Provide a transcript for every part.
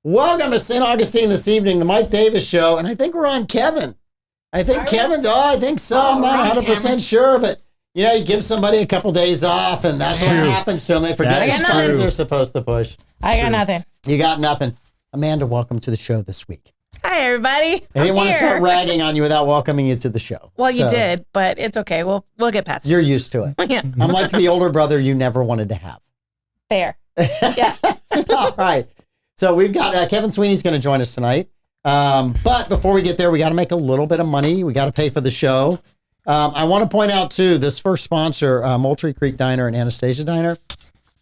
Welcome to St. Augustine this evening, the Mike Davis Show, and I think we're on Kevin. I think I think so. I'm not 100% sure, but you give somebody a couple days off, and that's what happens to them. They forget which buttons they're supposed to push. I got nothing. You got nothing. Amanda, welcome to the show this week. Hi, everybody. I didn't want to start ragging on you without welcoming you to the show. Well, you did, but it's okay. We'll get past it. You're used to it. Yeah. I'm like the older brother you never wanted to have. Fair. Yeah. All right. So we've got Kevin Sweeney's going to join us tonight. But before we get there, we got to make a little bit of money. We got to pay for the show. I want to point out, too, this first sponsor, Moultrie Creek Diner and Anastasia Diner,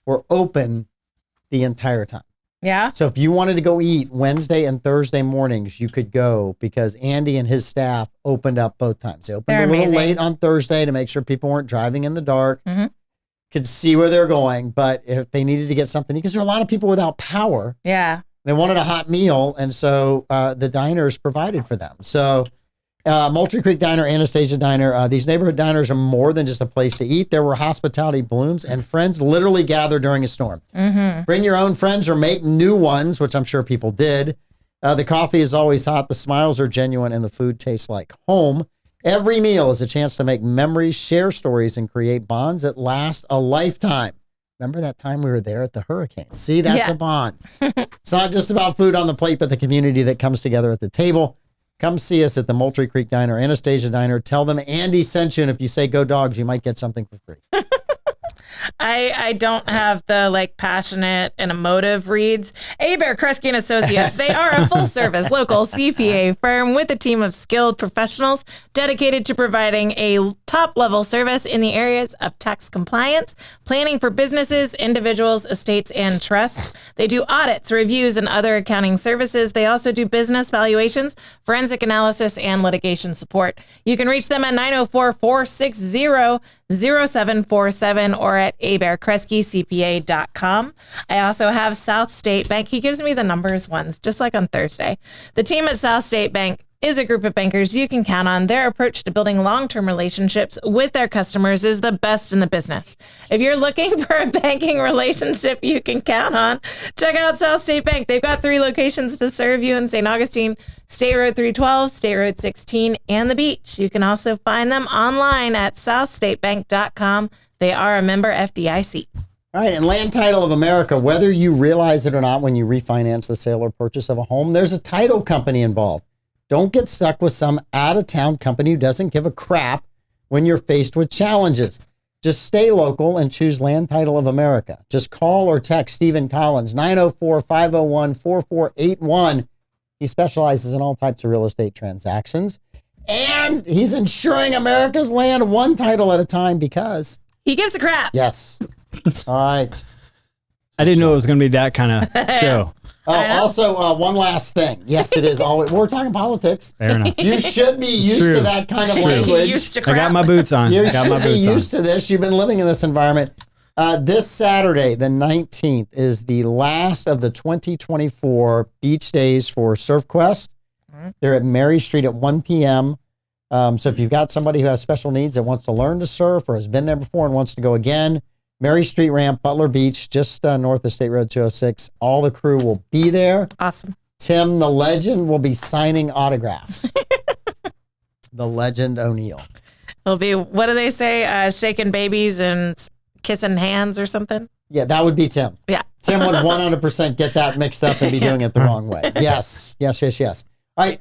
were open the entire time. Yeah. So if you wanted to go eat Wednesday and Thursday mornings, you could go because Andy and his staff opened up both times. They opened a little late on Thursday to make sure people weren't driving in the dark, could see where they're going. But if they needed to get something, because there are a lot of people without power. Yeah. They wanted a hot meal, and so the diners provided for them. So Moultrie Creek Diner, Anastasia Diner, these neighborhood diners are more than just a place to eat. There were hospitality blooms, and friends literally gather during a storm. Bring your own friends or make new ones, which I'm sure people did. The coffee is always hot, the smiles are genuine, and the food tastes like home. Every meal is a chance to make memories, share stories, and create bonds that last a lifetime. Remember that time we were there at the hurricane? See, that's a bond. It's not just about food on the plate, but the community that comes together at the table. Come see us at the Moultrie Creek Diner, Anastasia Diner. Tell them Andy sent you, and if you say go dogs, you might get something for free. I don't have the passionate and emotive reads. Bear Kresge and Associates. They are a full service local CPA firm with a team of skilled professionals dedicated to providing a top level service in the areas of tax compliance, planning for businesses, individuals, estates, and trusts. They do audits, reviews, and other accounting services. They also do business valuations, forensic analysis, and litigation support. You can reach them at 904-460-0747 or at abearkresgecpa.com. I also have South State Bank. He gives me the numbers ones, just like on Thursday. The team at South State Bank is a group of bankers you can count on. Their approach to building long-term relationships with their customers is the best in the business. If you're looking for a banking relationship you can count on, check out South State Bank. They've got 3 locations to serve you in St. Augustine, State Road 312, State Road 16, and the beach. You can also find them online at southstatebank.com. They are a member FDIC. All right, and Land Title of America, whether you realize it or not when you refinance the sale or purchase of a home, there's a title company involved. Don't get stuck with some out-of-town company who doesn't give a crap when you're faced with challenges. Just stay local and choose Land Title of America. Just call or text Stephen Collins, 904-501-4481. He specializes in all types of real estate transactions. And he's insuring America's land one title at a time because he gives a crap. Yes. All right. I didn't know it was going to be that kind of show. Oh, also, one last thing. Yes, it is always. We're talking politics. Fair enough. You should be used to that kind of language. I got my boots on. You should be used to this. You've been living in this environment. This Saturday, the 19th, is the last of the 2024 beach days for SurfQuest. They're at Mary Street at 1 p.m. So if you've got somebody who has special needs that wants to learn to surf or has been there before and wants to go again, Mary Street Ramp, Butler Beach, just north of State Road 206. All the crew will be there. Awesome. Tim, the legend, will be signing autographs. The legend O'Neill. It'll be, what do they say? Shaking babies and kissing hands or something? Yeah, that would be Tim. Yeah. Tim would 100% get that mixed up and be doing it the wrong way. Yes. All right.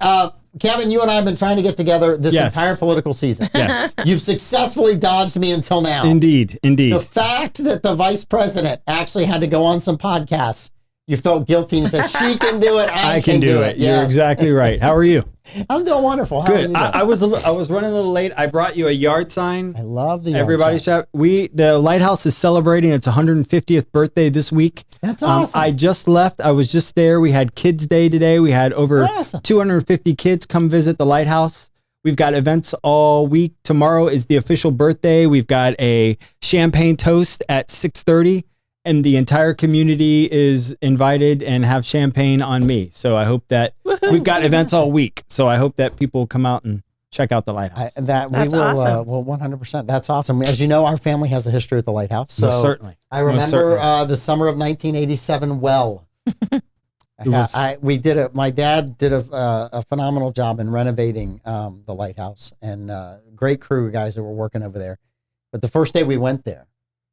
Kevin, you and I have been trying to get together this entire political season. Yes. You've successfully dodged me until now. Indeed. The fact that the vice president actually had to go on some podcasts, you felt guilty and said, she can do it, I can do it. Yes. You're exactly right. How are you? I'm doing wonderful. How Good. are you doing? I was running a little late. I brought you a yard sign. I love the yard Everybody sign. The Lighthouse is celebrating its 150th birthday this week. That's awesome. I just left. I was just there. We had Kids Day today. We had over 250 kids come visit the Lighthouse. We've got events all week. Tomorrow is the official birthday. We've got a champagne toast at 6:30. And the entire community is invited and have champagne on me. So I hope that we've got events all week. So I hope that people come out and check out the Lighthouse. That's awesome. Well, 100%. That's awesome. As you know, our family has a history at the Lighthouse. So Most certainly. I remember the summer of 1987 well. My dad did a phenomenal job in renovating the lighthouse, and great crew of guys that were working over there. But the first day we went there,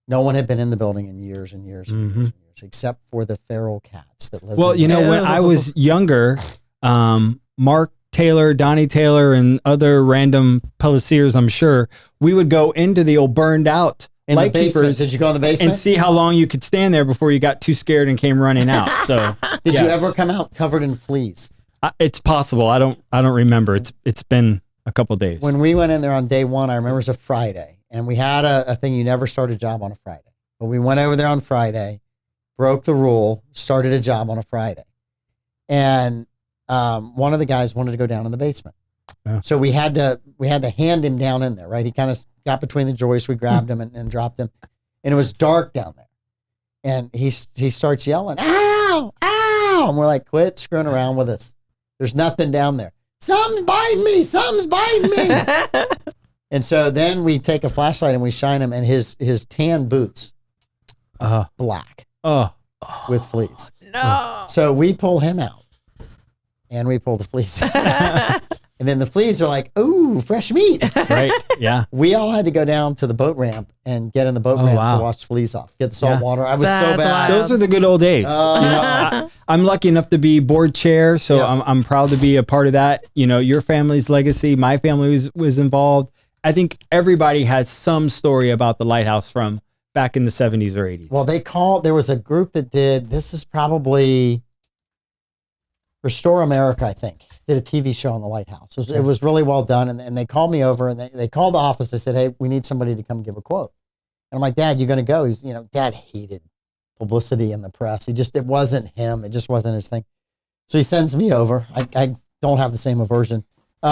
no one had been in the building in years and years and years, except for the feral cats that lived. Well, you know, when I was younger, Mark Taylor, Donnie Taylor, and other random Pellissiers, I'm sure, we would go into the old burned out light keepers. Did you go in the basement and see how long you could stand there before you got too scared and came running out? So, did you ever come out covered in fleas? It's possible. I don't remember. It's been a couple of days. When we went in there on day one, I remember it was a Friday, and we had a thing. You never start a job on a Friday, but we went over there on Friday, broke the rule, started a job on a Friday, and one of the guys wanted to go down in the basement. Yeah. So we had to hand him down in there, right? He kind of got between the joists. We grabbed him and dropped him, and it was dark down there. And he starts yelling, "Ow, ow!" And we're like, "Quit screwing around with us. There's nothing down there. Something's biting me. Something's biting me." And so then we take a flashlight and we shine him, and his tan boots, black, with fleas. No. So we pull him out. And we pull the fleas. And then the fleas are like, "Ooh, fresh meat." Right, yeah. We all had to go down to the boat ramp and get in the boat ramp to wash the fleas off, get the salt water. I was so bad. Those are the good old days. You know, I'm lucky enough to be board chair, so yes. I'm proud to be a part of that. You know, your family's legacy, my family was involved. I think everybody has some story about the lighthouse from back in the 70s or 80s. Well, there was a group that did, this is probably Restore America, I think, did a TV show on the lighthouse. It was really well done. And they called me over and they called the office. They said, "Hey, we need somebody to come give a quote." And I'm like, "Dad, you're going to go?" He's, Dad hated publicity in the press. It wasn't him. It just wasn't his thing. So he sends me over. I don't have the same aversion. They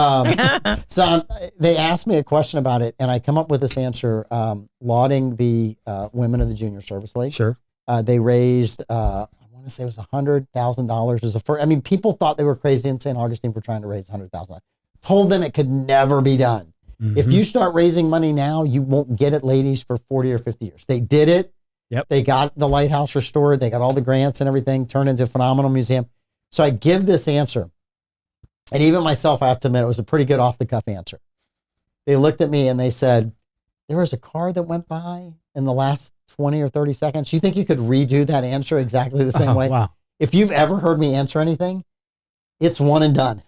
asked me a question about it, and I come up with this answer, lauding the women of the Junior Service League. Sure. They raised, I say it was $100,000 as a first. I mean, people thought they were crazy in St. Augustine for trying to raise $100,000. Told them it could never be done. Mm-hmm. If you start raising money now, you won't get it, ladies, for 40 or 50 years. They did it. Yep. They got the lighthouse restored. They got all the grants and everything turned into a phenomenal museum. So I give this answer. And even myself, I have to admit, it was a pretty good off the cuff answer. They looked at me and they said, "There was a car that went by in the last 20 or 30 seconds. You think you could redo that answer exactly the same way?" Wow. If you've ever heard me answer anything, it's one and done.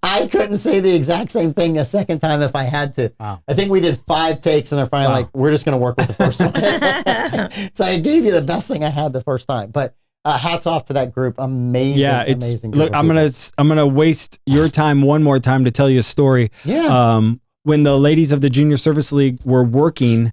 I couldn't say the exact same thing a second time if I had to. Wow. I think we did 5 takes and they're finally like, "We're just going to work with the first one." So I gave you the best thing I had the first time. But hats off to that group. Amazing, amazing group. Look, I'm gonna waste your time one more time to tell you a story. Yeah. When the ladies of the Junior Service League were working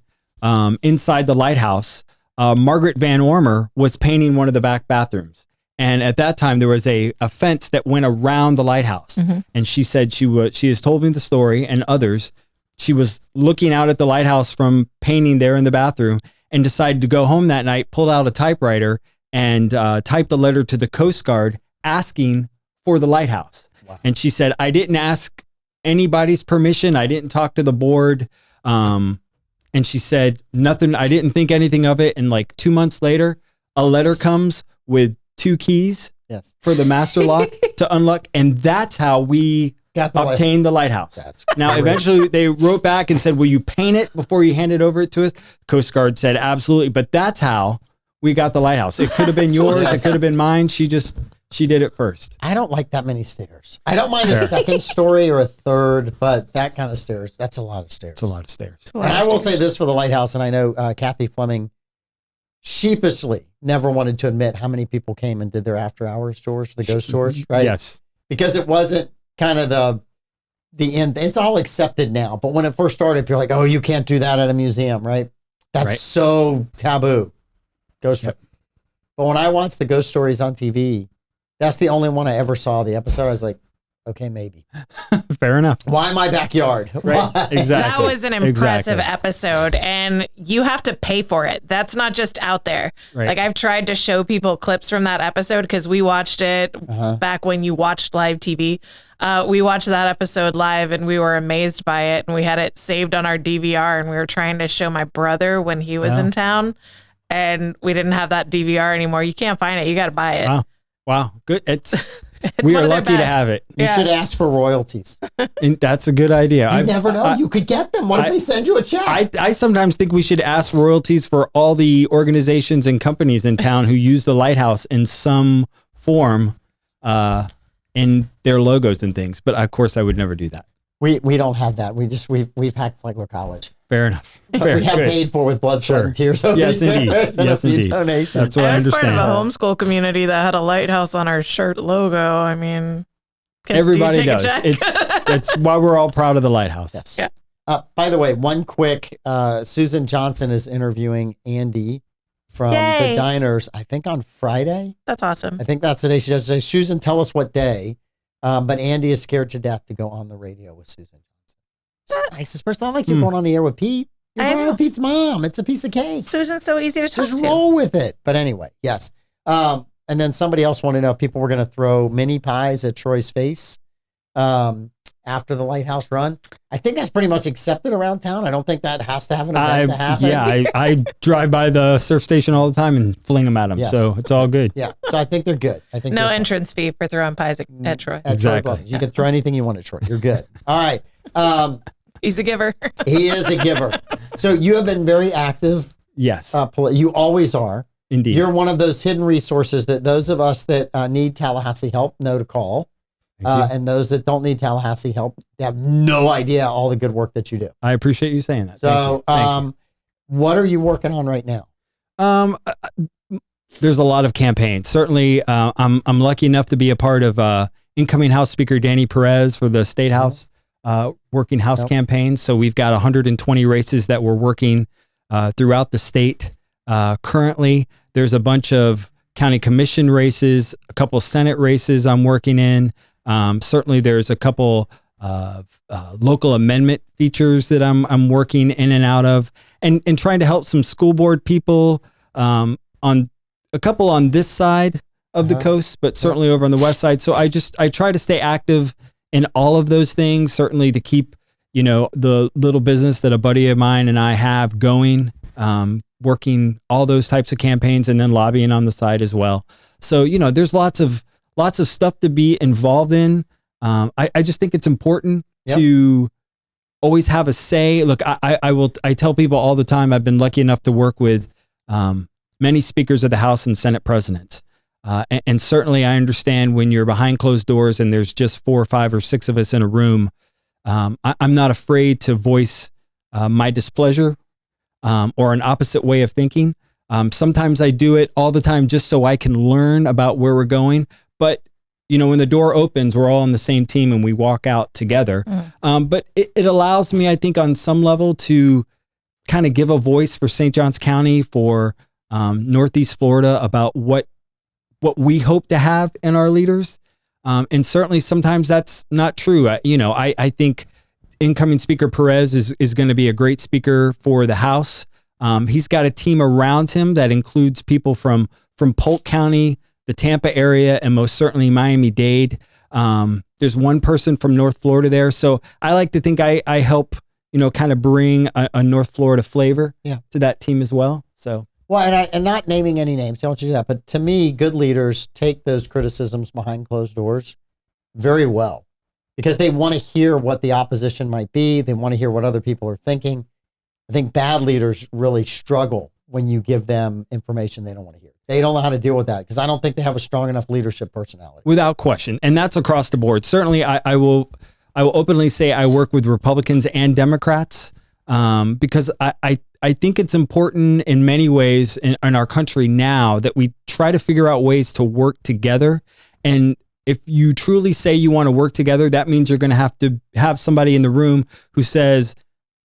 inside the lighthouse, Margaret Van Ormer was painting one of the back bathrooms. And at that time, there was a fence that went around the lighthouse. Mm-hmm. And she said she has told me the story, and others. She was looking out at the lighthouse from painting there in the bathroom and decided to go home that night, pulled out a typewriter and typed a letter to the Coast Guard asking for the lighthouse. Wow. And she said, "I didn't ask anybody's permission. I didn't talk to the board." And she said, "Nothing. I didn't think anything of it." And like 2 months later, a letter comes with 2 keys for the master lock to unlock. And that's how we obtained the lighthouse. Now, eventually they wrote back and said, "Will you paint it before you hand it over to us?" Coast Guard said, "Absolutely." But that's how we got the lighthouse. It could have been yours. It could have been mine. She did it first. I don't like that many stairs. I don't mind a second story or a third, but that kind of stairs, that's a lot of stairs. It's a lot of stairs. And I will say this for the lighthouse, and I know Kathy Fleming sheepishly never wanted to admit how many people came and did their after hours tours, the ghost tours, right? Yes. Because it wasn't kind of the end. It's all accepted now. But when it first started, you're like, "Oh, you can't do that at a museum," right? That's so taboo. Ghost. Yep. But when I watched the ghost stories on TV, that's the only one I ever saw the episode. I was like, okay, maybe. Fair enough. Why my backyard? Right. Exactly. That was an impressive episode, and you have to pay for it. That's not just out there. Right. Like, I've tried to show people clips from that episode because we watched it back when you watched live TV. We watched that episode live and we were amazed by it, and we had it saved on our DVR, and we were trying to show my brother when he was in town. and we didn't have that DVR anymore. You can't find it. You got to buy it. Wow. Good. It's we one are of their lucky to best. have it. You should ask for royalties. And that's a good idea. You never know. You could get them. What if they send you a check? I sometimes think we should ask royalties for all the organizations and companies in town who use the lighthouse in some form in their logos and things. But of course, I would never do that. We don't have that. We've hacked Flagler College. Fair enough. We have paid for with blood, sweat, and tears. Yes, indeed. Yes, indeed. Donations. That's what I understand. I was part of a homeschool community that had a lighthouse on our shirt logo. I mean, everybody does. It's why we're all proud of the lighthouse. Yes. Yeah. By the way, one quick, Susan Johnson is interviewing Andy from the Diners, I think on Friday. That's awesome. I think that's the day she does say, Susan, tell us what day. But Andy is scared to death to go on the radio with Susan Johnson. She's the nicest person. Not like you're going on the air with Pete. You're going on with Pete's mom. It's a piece of cake. Susan's so easy to talk to. Just roll with it. But anyway, yes. And then somebody else wanted to know if people were going to throw mini pies at Troy's face after the lighthouse run. I think that's pretty much accepted around town. I don't think that has to have an event to happen. Yeah, I drive by the surf station all the time and fling them at them. Yes. So it's all good. Yeah. So I think they're good. I think no entrance fee for throwing pies at Troy. Exactly. You can throw anything you want at Troy. You're good. All right. He's a giver. He is a giver. So you have been very active. Yes. You always are. Indeed. You're one of those hidden resources that those of us that need Tallahassee help know to call. And those that don't need Tallahassee help have no idea all the good work that you do. I appreciate you saying that. So, what are you working on right now? There's a lot of campaigns. Certainly, I'm lucky enough to be a part of incoming House Speaker Danny Perez for the State House working House campaign. So we've got 120 races that we're working throughout the state. Currently, there's a bunch of county commission races, a couple Senate races I'm working in. Certainly there's a couple of local amendment features that I'm working in and out of, and trying to help some school board people on a couple on this side of the coast, but certainly over on the west side. So I try to stay active in all of those things, certainly to keep, the little business that a buddy of mine and I have going, working all those types of campaigns and then lobbying on the side as well. So, there's lots of stuff to be involved in. I just think it's important to always have a say. Look, I tell people all the time, I've been lucky enough to work with many speakers of the House and Senate presidents. And certainly I understand when you're behind closed doors and there's just 4 or 5 or 6 of us in a room, I'm not afraid to voice my displeasure or an opposite way of thinking. Sometimes I do it all the time just so I can learn about where we're going. But, when the door opens, we're all on the same team and we walk out together. But it allows me, I think, on some level to kind of give a voice for St. Johns County, for Northeast Florida, about what we hope to have in our leaders. And certainly sometimes that's not true. I think incoming Speaker Perez is going to be a great speaker for the House. He's got a team around him that includes people from Polk County, the Tampa area, and most certainly Miami-Dade. There's one person from North Florida there. So I like to think I help, kind of bring a North Florida flavor to that team as well. So. Well, and not naming any names, don't you do that. But to me, good leaders take those criticisms behind closed doors very well, because they want to hear what the opposition might be. They want to hear what other people are thinking. I think bad leaders really struggle when you give them information they don't want to hear. They don't know how to deal with that, because I don't think they have a strong enough leadership personality. Without question. And that's across the board. Certainly, I will openly say I work with Republicans and Democrats because I think it's important in many ways in our country now that we try to figure out ways to work together. And if you truly say you want to work together, that means you're going to have somebody in the room who says,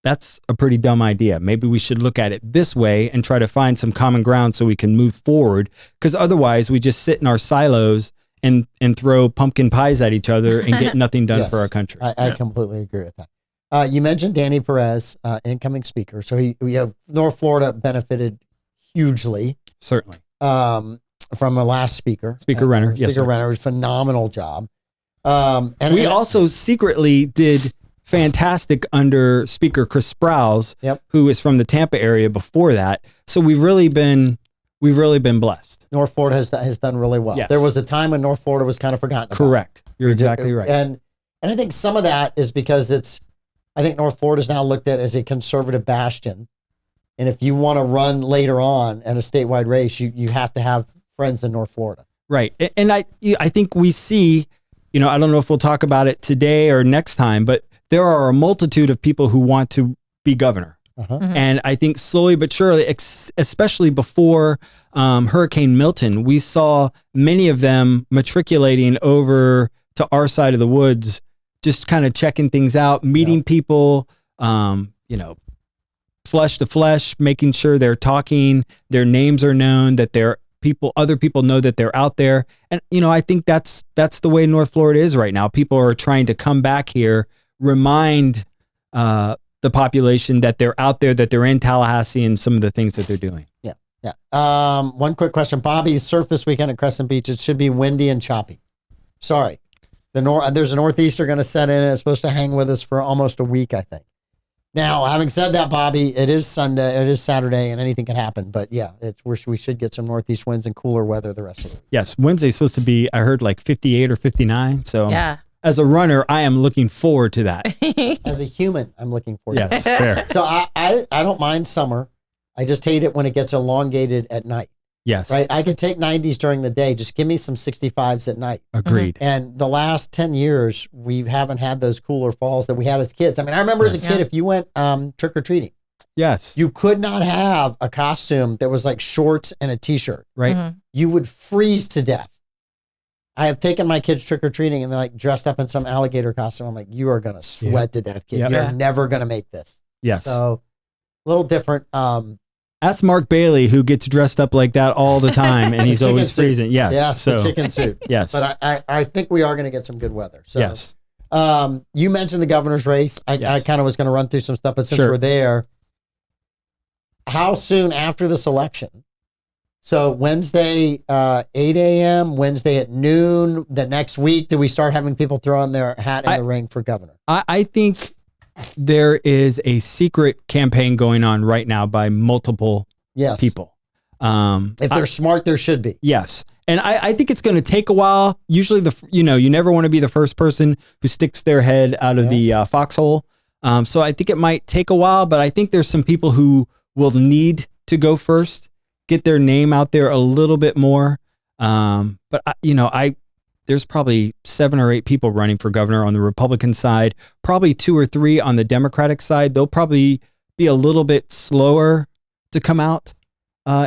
that's a pretty dumb idea. Maybe we should look at it this way and try to find some common ground so we can move forward. Because otherwise we just sit in our silos and throw pumpkin pies at each other and get nothing done for our country. I completely agree with that. You mentioned Danny Perez, incoming speaker. So North Florida benefited hugely. Certainly. From the last speaker. Speaker Renner. Yes, Speaker Renner was a phenomenal job. And we also secretly did fantastic under Speaker Chris Sprouse, Yep. who is from the Tampa area before that. So we've really been blessed. North Florida has done really well. Yes. There was a time when North Florida was kind of forgotten about. Correct. You're exactly right. And I think some of that is because I think North Florida is now looked at as a conservative bastion. And if you want to run later on in a statewide race, you have to have friends in North Florida. Right. And I think we see, I don't know if we'll talk about it today or next time, but there are a multitude of people who want to be governor. And I think slowly but surely, especially before Hurricane Milton, we saw many of them matriculating over to our side of the woods, just kind of checking things out, meeting people, flesh to flesh, making sure they're talking, their names are known, that other people know that they're out there. And, I think that's the way North Florida is right now. People are trying to come back here, remind the population that they're out there, that they're in Tallahassee, and some of the things that they're doing. Yeah. One quick question. Bobby, surfed this weekend at Crescent Beach. It should be windy and choppy. Sorry. There's a northeaster going to set in. It's supposed to hang with us for almost a week, I think. Now, having said that, Bobby, it is Saturday, and anything can happen. But yeah, we should get some northeast winds and cooler weather the rest of the week. Yes, Wednesday's supposed to be, I heard, like 58 or 59. So Yeah. As a runner, I am looking forward to that. As a human, I'm looking forward to Yes, fair. So I don't mind summer. I just hate it when it gets elongated at night. Yes. Right? I can take 90s during the day. Just give me some 65s at night. Agreed. And the last 10 years, we haven't had those cooler falls that we had as kids. I mean, I remember as a kid, if you went trick-or-treating, Yes. you could not have a costume that was like shorts and a t-shirt. Right. You would freeze to death. I have taken my kids trick-or-treating and they're like dressed up in some alligator costume. I'm like, you are going to sweat to death, kid. Yep. You're never going to make this. Yes. So a little different. Ask Mark Bailey, who gets dressed up like that all the time, and he's always suit. freezing. Yes. Yes, So, the chicken suit. yes. But I think we are going to get some good weather. So, yes. You mentioned the governor's race. I kind of was going to run through some stuff, but since we're there, how soon after this election? So Wednesday, 8 a.m., Wednesday at noon, the next week, do we start having people throwing their hat in the ring for governor? I think there is a secret campaign going on right now by multiple people. If they're smart, there should be. Yes. And I think it's going to take a while. Usually, you never want to be the first person who sticks their head out of the foxhole. So I think it might take a while, but I think there's some people who will need to go first, get their name out there a little bit more. But there's probably 7 or 8 people running for governor on the Republican side, probably 2 or 3 on the Democratic side. They'll probably be a little bit slower to come out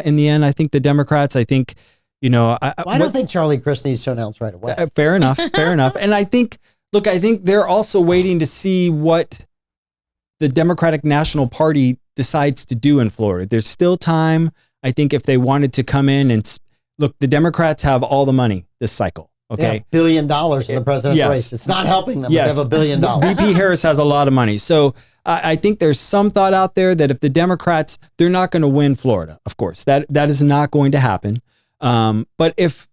in the end. I think the Democrats, I don't think Charlie Crist needs to announce right away. Fair enough. And I think they're also waiting to see what the Democratic National Party decides to do in Florida. There's still time. I think if they wanted to come in and look, the Democrats have all the money this cycle. Okay. $1 billion in the president's race. It's not helping them. They have $1 billion. VP Harris has a lot of money. So I think there's some thought out there that if the Democrats, they're not going to win Florida. Of course, that is not going to happen. But if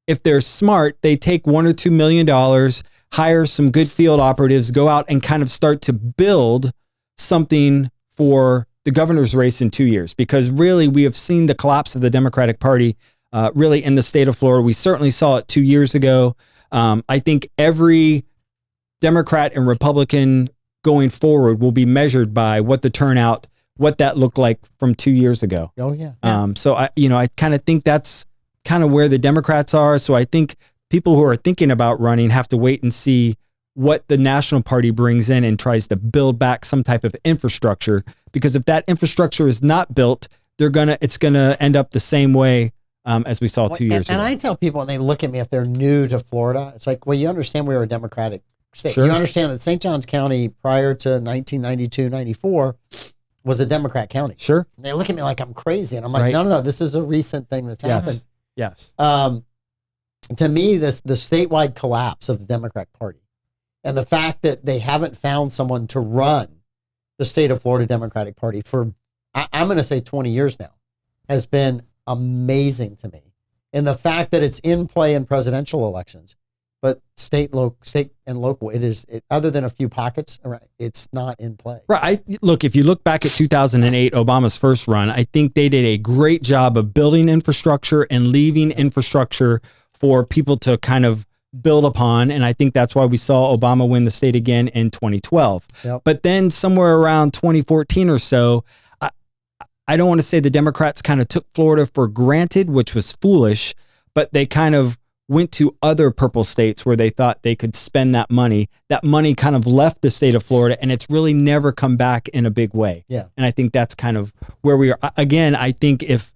they're smart, they take $1 or $2 million, hire some good field operatives, go out and kind of start to build something for the governor's race in 2 years, because really we have seen the collapse of the Democratic Party really in the state of Florida. We certainly saw it 2 years ago. I think every Democrat and Republican going forward will be measured by what the turnout, what that looked like from 2 years ago. Oh yeah. So I kind of think that's kind of where the Democrats are. So I think people who are thinking about running have to wait and see what the National Party brings in and tries to build back some type of infrastructure. Because if that infrastructure is not built, it's gonna end up the same way as we saw 2 years ago. And I tell people when they look at me, if they're new to Florida, it's like, well, you understand we were a Democratic state. Sure. You understand that St. Johns County prior to 1992, 94 was a Democrat county. Sure. And they look at me like I'm crazy. And I'm like, no, this is a recent thing that's happened. Yes. To me, the statewide collapse of the Democratic Party and the fact that they haven't found someone to run the state of Florida Democratic Party for, I'm going to say 20 years now, has been amazing to me. And the fact that it's in play in presidential elections but state and local, other than a few pockets, it's not in play. Right. Look, if you look back at 2008, Obama's first run, I think they did a great job of building infrastructure and leaving infrastructure for people to kind of build upon. And I think that's why we saw Obama win the state again in 2012. Yep. But then somewhere around 2014 or so, I don't want to say the Democrats kind of took Florida for granted, which was foolish, but they kind of went to other purple states where they thought they could spend that money. That money kind of left the state of Florida, and it's really never come back in a big way. Yeah. And I think that's kind of where we are. Again, I think if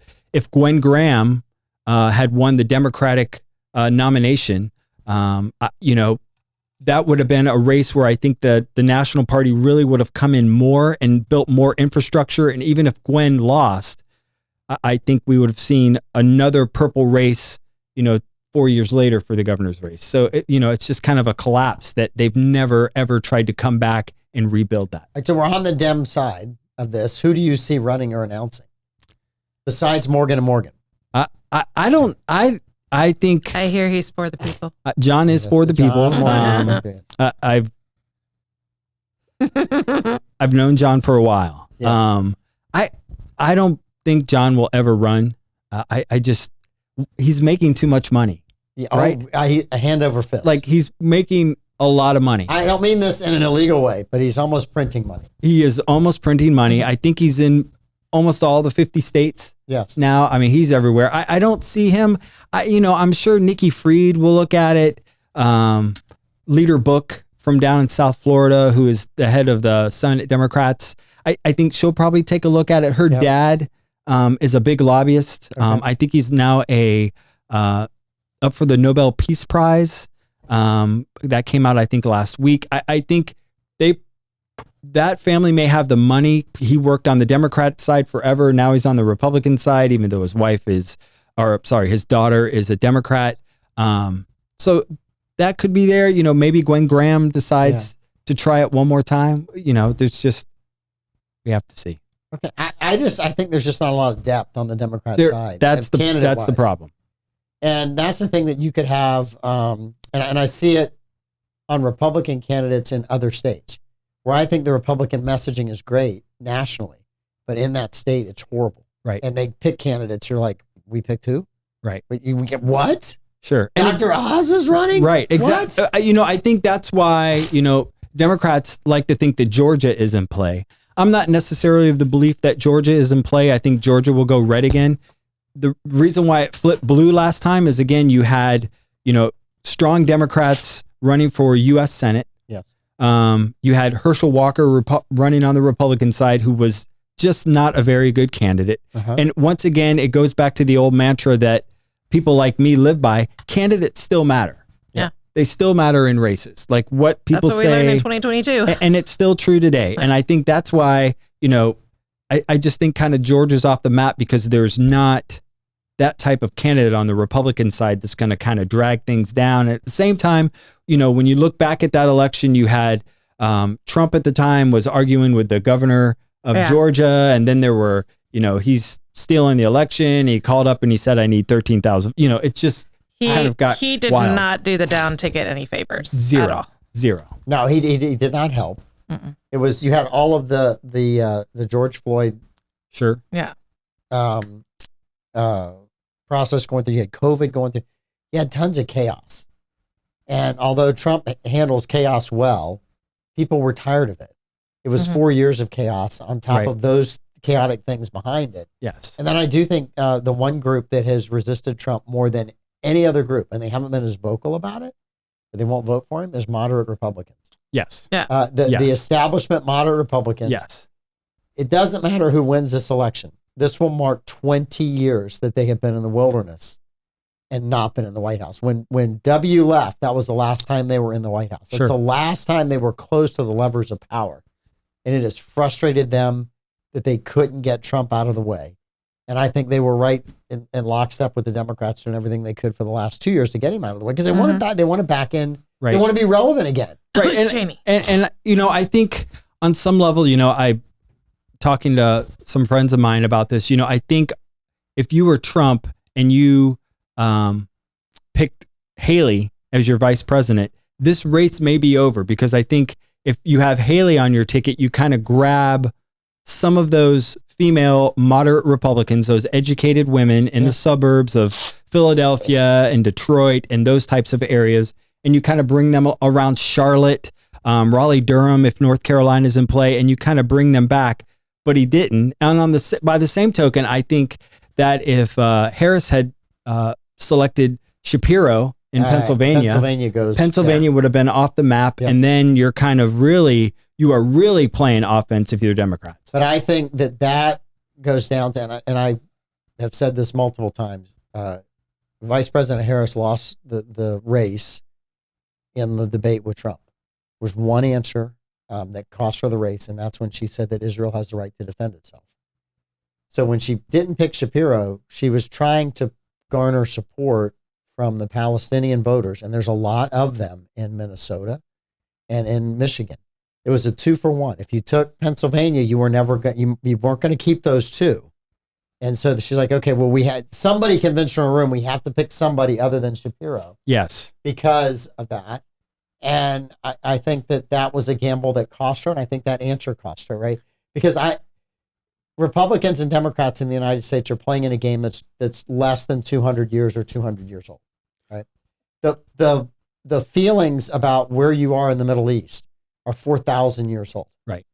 Gwen Graham had won the Democratic nomination, that would have been a race where I think the National Party really would have come in more and built more infrastructure. And even if Gwen lost, I think we would have seen another purple race, 4 years later for the governor's race. So, it's just kind of a collapse that they've never, ever tried to come back and rebuild that. Right, so we're on the Dem side of this. Who do you see running or announcing besides Morgan and Morgan? I think I hear he's for the people. John is for the people. I've known John for a while. Yes. I don't think John will ever run. He's making too much money. Yeah, right? A hand over fist. Like he's making a lot of money. I don't mean this in an illegal way, but he's almost printing money. He is almost printing money. I think he's in almost all the 50 states. Yes. Now, I mean, he's everywhere. I don't see him. I'm sure Nikki Fried will look at it. Leader Book from down in South Florida, who is the head of the Senate Democrats. I think she'll probably take a look at it. Her dad is a big lobbyist. Okay. I think he's now up for the Nobel Peace Prize. That came out, I think, last week. I think that family may have the money. He worked on the Democrat side forever. Now he's on the Republican side, even though his his daughter is a Democrat. So that could be there. Maybe Gwen Graham decides to try it one more time. We have to see. Okay. I think there's just not a lot of depth on the Democrat side. That's the problem. And that's the thing that you could have. And I see it on Republican candidates in other states, where I think the Republican messaging is great nationally, but in that state, it's horrible. Right. And they pick candidates who are like, we picked who? Right. We get what? Sure. Dr. Oz is running? Right. Exactly. I think that's why, Democrats like to think that Georgia is in play. I'm not necessarily of the belief that Georgia is in play. I think Georgia will go red again. The reason why it flipped blue last time is, again, you had, strong Democrats running for U.S. Senate. Yes. You had Herschel Walker running on the Republican side, who was just not a very good candidate. Uh-huh. And once again, it goes back to the old mantra that people like me live by. Candidates still matter. Yeah. They still matter in races. Like what people that's what say. we learned in 2022. And it's still true today. And I think that's why, I just think kind of Georgia's off the map because there's not that type of candidate on the Republican side that's going to kind of drag things down. At the same time, when you look back at that election, you had Trump at the time was arguing with the governor of Georgia. And then there were, he's stealing the election. He called up and he said, I need 13,000. It just kind of got He did wild. not do the down ticket any favors. Zero. At all. Zero. No, he did not help. Mm-mm. It was, you had all of the George Floyd Sure. Yeah. Process going through. You had COVID going through. You had tons of chaos. And although Trump handles chaos well, people were tired of it. It was 4 years of chaos on top of those chaotic things behind it. Yes. And then I do think the one group that has resisted Trump more than any other group, and they haven't been as vocal about it, but they won't vote for him, is moderate Republicans. Yes. Yeah. The establishment moderate Republicans. Yes. It doesn't matter who wins this election. This will mark 20 years that they have been in the wilderness and not been in the White House. When W left, that was the last time they were in the White House. That's the last time they were close to the levers of power. And it has frustrated them that they couldn't get Trump out of the way. And I think they were right in lockstep with the Democrats doing everything they could for the last 2 years to get him out of the way because they want to back in. Right. They want to be relevant again. Right. And I think on some level, I talking to some friends of mine about this, I think if you were Trump and you picked Haley as your vice president, this race may be over, because I think if you have Haley on your ticket, you kind of grab some of those female moderate Republicans, those educated women in the suburbs of Philadelphia and Detroit and those types of areas, and you kind of bring them around Charlotte, Raleigh-Durham, if North Carolina's in play, and you kind of bring them back. But he didn't. And by the same token, I think that if Harris had selected Shapiro in Pennsylvania, Pennsylvania would have been off the map, and then you're kind of you are really playing offense if you're Democrats. But I think that goes down to, and I have said this multiple times, Vice President Harris lost the race in the debate with Trump. There was one answer that cost her the race, and that's when she said that Israel has the right to defend itself. So when she didn't pick Shapiro, she was trying to garner support from the Palestinian voters, and there's a lot of them in Minnesota and in Michigan. It was a 2-for-1. If you took Pennsylvania, you weren't going to keep those two. And so she's like, okay, well, we had somebody convinced her in a room, we have to pick somebody other than Shapiro. Yes. Because of that. And I think that was a gamble that cost her, and I think that answer cost her, right? Because Republicans and Democrats in the United States are playing in a game that's less than 200 years or 200 years old, right? The feelings about where you are in the Middle East are 4,000 years old. Right.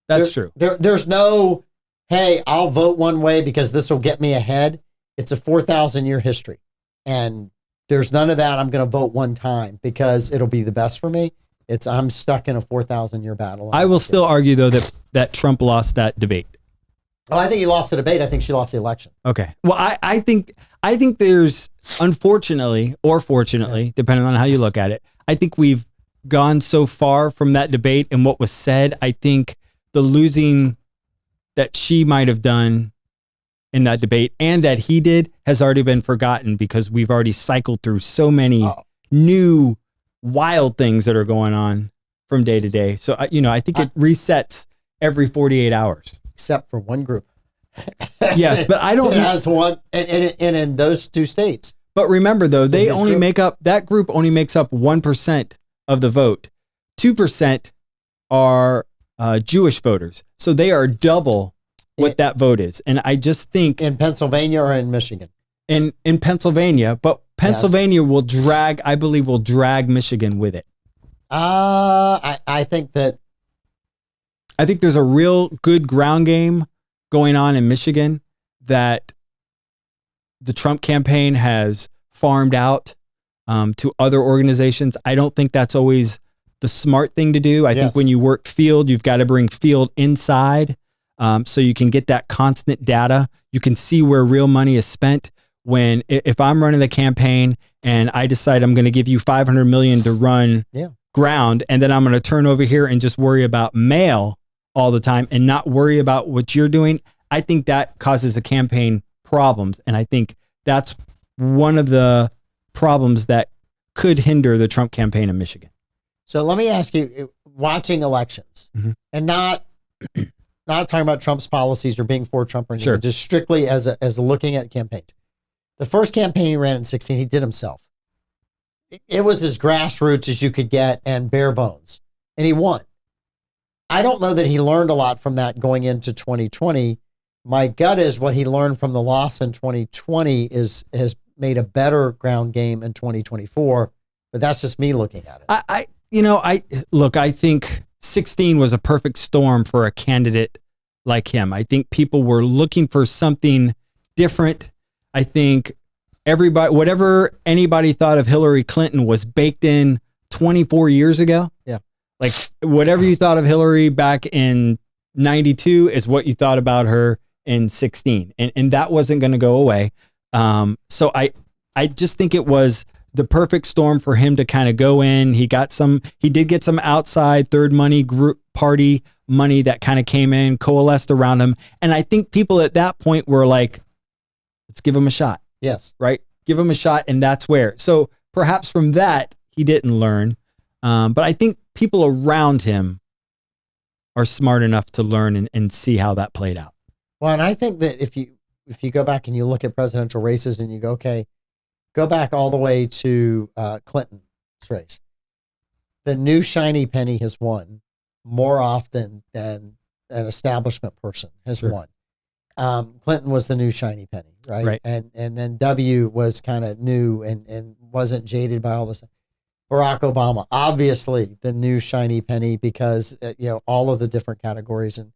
That's true. There's no, hey, I'll vote one way because this will get me ahead. It's a 4,000 year history. And there's none of that. I'm going to vote one time because it'll be the best for me. I'm stuck in a 4,000 year battle. I will still argue though that Trump lost that debate. Oh, I think he lost the debate. I think she lost the election. Okay. Well, I think there's, unfortunately or fortunately, depending on how you look at it, I think we've gone so far from that debate and what was said. I think the losing that she might have done in that debate and that he did has already been forgotten, because we've already cycled through so many new wild things that are going on from day to day. So, I think it resets every 48 hours. Except for one group. Yes, but I don't. It has one, and in those two states. But remember, though, that group only makes up 1% of the vote. 2% are Jewish voters. So they are double what that vote is. And I just think in Pennsylvania or in Michigan? In Pennsylvania, but Pennsylvania will drag Michigan with it. I think there's a real good ground game going on in Michigan that the Trump campaign has farmed out to other organizations. I don't think that's always the smart thing to do. I think when you work field, you've got to bring field inside so you can get that constant data. You can see where real money is spent. If I'm running the campaign and I decide I'm going to give you $500 million to run ground, and then I'm going to turn over here and just worry about mail all the time and not worry about what you're doing, I think that causes the campaign problems. And I think that's one of the problems that could hinder the Trump campaign in Michigan. So let me ask you, watching elections and not talking about Trump's policies or being for Trump or anything, just strictly as looking at campaigns. The first campaign he ran in 2016, he did himself. It was as grassroots as you could get and bare bones, and he won. I don't know that he learned a lot from that going into 2020. My gut is what he learned from the loss in 2020 has made a better ground game in 2024, but that's just me looking at it. I think 16 was a perfect storm for a candidate like him. I think people were looking for something different. I think whatever anybody thought of Hillary Clinton was baked in 24 years ago. Yeah. Like whatever you thought of Hillary back in 92 is what you thought about her in 16. And that wasn't going to go away. So I just think it was the perfect storm for him to kind of go in. He did get some outside third party money that kind of came in, coalesced around him. And I think people at that point were like, let's give him a shot. Yes. Right. Give him a shot. And that's where, so perhaps from that, he didn't learn. But I think people around him are smart enough to learn and see how that played out. Well, and I think that if you go back and you look at presidential races and you go, okay, go back all the way to Clinton's race. The new shiny penny has won more often than an establishment person has won. Clinton was the new shiny penny, right? And then W was kind of new and wasn't jaded by all this. Barack Obama, obviously the new shiny penny because all of the different categories and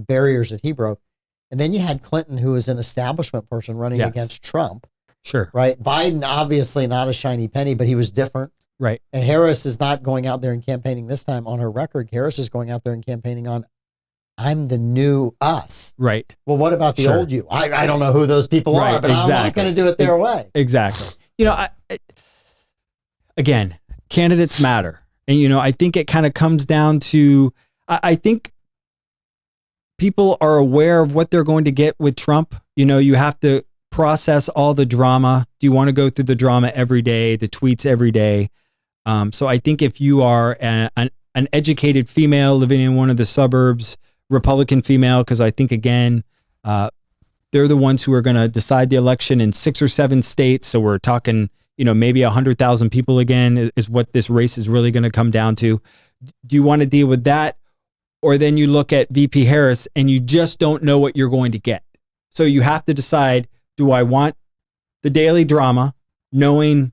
barriers that he broke. And then you had Clinton, who was an establishment person running against Trump. Sure. Right. Biden, obviously not a shiny penny, but he was different. Right. And Harris is not going out there and campaigning this time on her record. Harris is going out there and campaigning on, I'm the new us. Right. Well, what about the old you? I don't know who those people are, but I'm not going to do it their way. Exactly. Again, candidates matter. And, I think it kind of comes down to, I think people are aware of what they're going to get with Trump. You have to process all the drama. Do you want to go through the drama every day, the tweets every day? So I think if you are an educated female living in one of the suburbs, Republican female, because I think, again, they're the ones who are going to decide the election in 6 or 7 states. So we're talking, maybe 100,000 people again is what this race is really going to come down to. Do you want to deal with that? Or then you look at VP Harris and you just don't know what you're going to get. So you have to decide, do I want the daily drama, knowing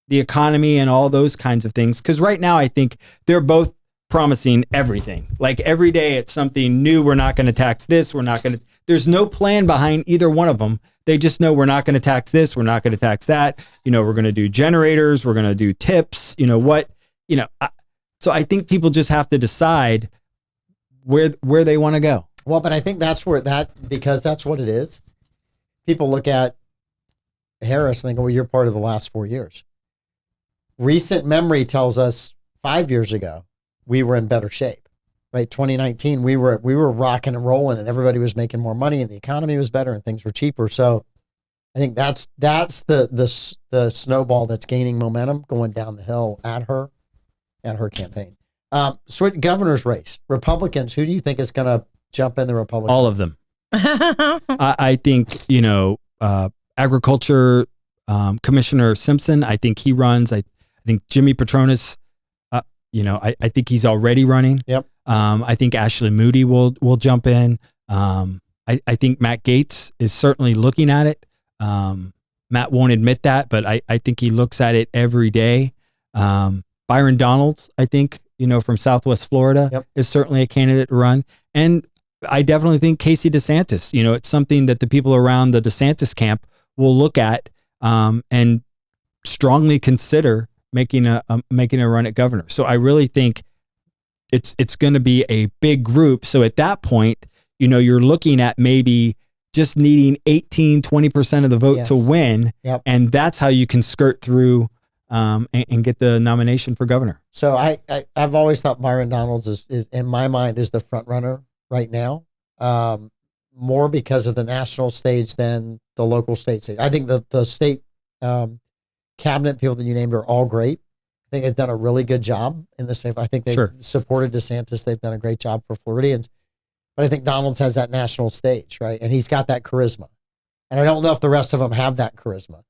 the economy and all those kinds of things? Because right now I think they're both promising everything. Like every day it's something new. We're not going to tax this. There's no plan behind either one of them. They just know we're not going to tax this. We're not going to tax that. We're going to do generators. We're going to do tips. So I think people just have to decide where they want to go. Well, but I think because that's what it is. People look at Harris and think, well, you're part of the last 4 years. Recent memory tells us 5 years ago, we were in better shape, right? 2019, we were rocking and rolling and everybody was making more money and the economy was better and things were cheaper. So I think that's the snowball that's gaining momentum going down the hill at her campaign. So governor's race, Republicans, who do you think is going to jump in the Republican? All of them. I think, Agriculture Commissioner Simpson, I think he runs. I think Jimmy Petronas, I think he's already running. Yep. I think Ashley Moody will jump in. I think Matt Gaetz is certainly looking at it. Matt won't admit that, but I think he looks at it every day. Byron Donalds, I think, from Southwest Florida is certainly a candidate to run. And I definitely think Casey DeSantis, it's something that the people around the DeSantis camp will look at and strongly consider making a run at governor. So I really think it's going to be a big group. So at that point, you're looking at maybe just needing 18-20% of the vote to win. Yep. And that's how you can skirt through and get the nomination for governor. So I've always thought Byron Donalds is in my mind is the front runner right now, more because of the national stage than the local state stage. I think the state cabinet people that you named are all great. I think they've done a really good job in the state. I think they've supported DeSantis. They've done a great job for Floridians. But I think Donalds has that national stage, right? And he's got that charisma. And I don't know if the rest of them have that charisma.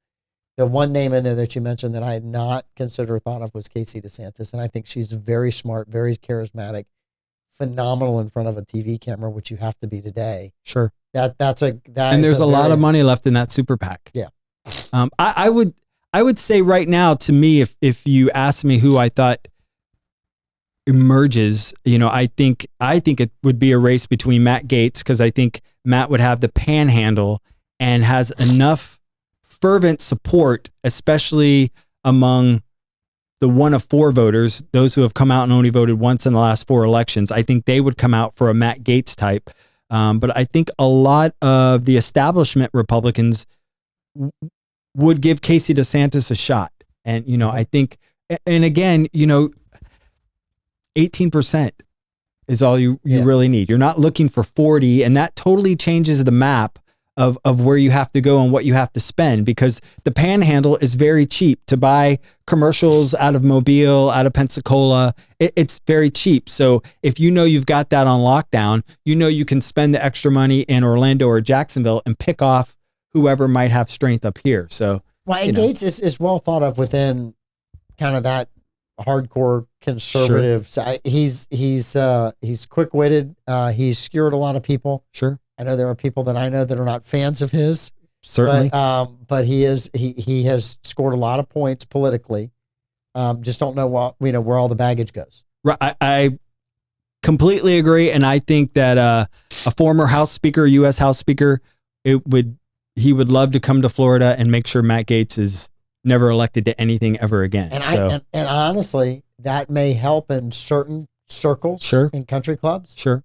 The one name in there that you mentioned that I had not considered or thought of was Casey DeSantis. And I think she's very smart, very charismatic, phenomenal in front of a TV camera, which you have to be today. Sure. And there's a lot of money left in that super PAC. Yeah. I would say right now, to me, if you ask me who I thought emerges, I think it would be a race between Matt Gaetz, because I think Matt would have the panhandle and has enough fervent support, especially among the 1 of 4 voters, those who have come out and only voted once in the last 4 elections. I think they would come out for a Matt Gaetz type. But I think a lot of the establishment Republicans would give Casey DeSantis a shot. And, I think, and again, 18% is all you really need. You're not looking for 40, and that totally changes the map of where you have to go and what you have to spend, because the panhandle is very cheap to buy commercials out of Mobile, out of Pensacola. It's very cheap. So if you've got that on lockdown, you can spend the extra money in Orlando or Jacksonville and pick off whoever might have strength up here. So, well, and Gates is well thought of within kind of that hardcore conservative. Sure. He's quick-witted. He's skewered a lot of people. Sure. I know there are people that I know that are not fans of his. Certainly. But he has scored a lot of points politically. Just don't know where all the baggage goes. Right. I completely agree. And I think that a former House Speaker, U.S. House Speaker, he would love to come to Florida and make sure Matt Gaetz is never elected to anything ever again. And honestly, that may help in certain circles, Sure. in country clubs. Sure.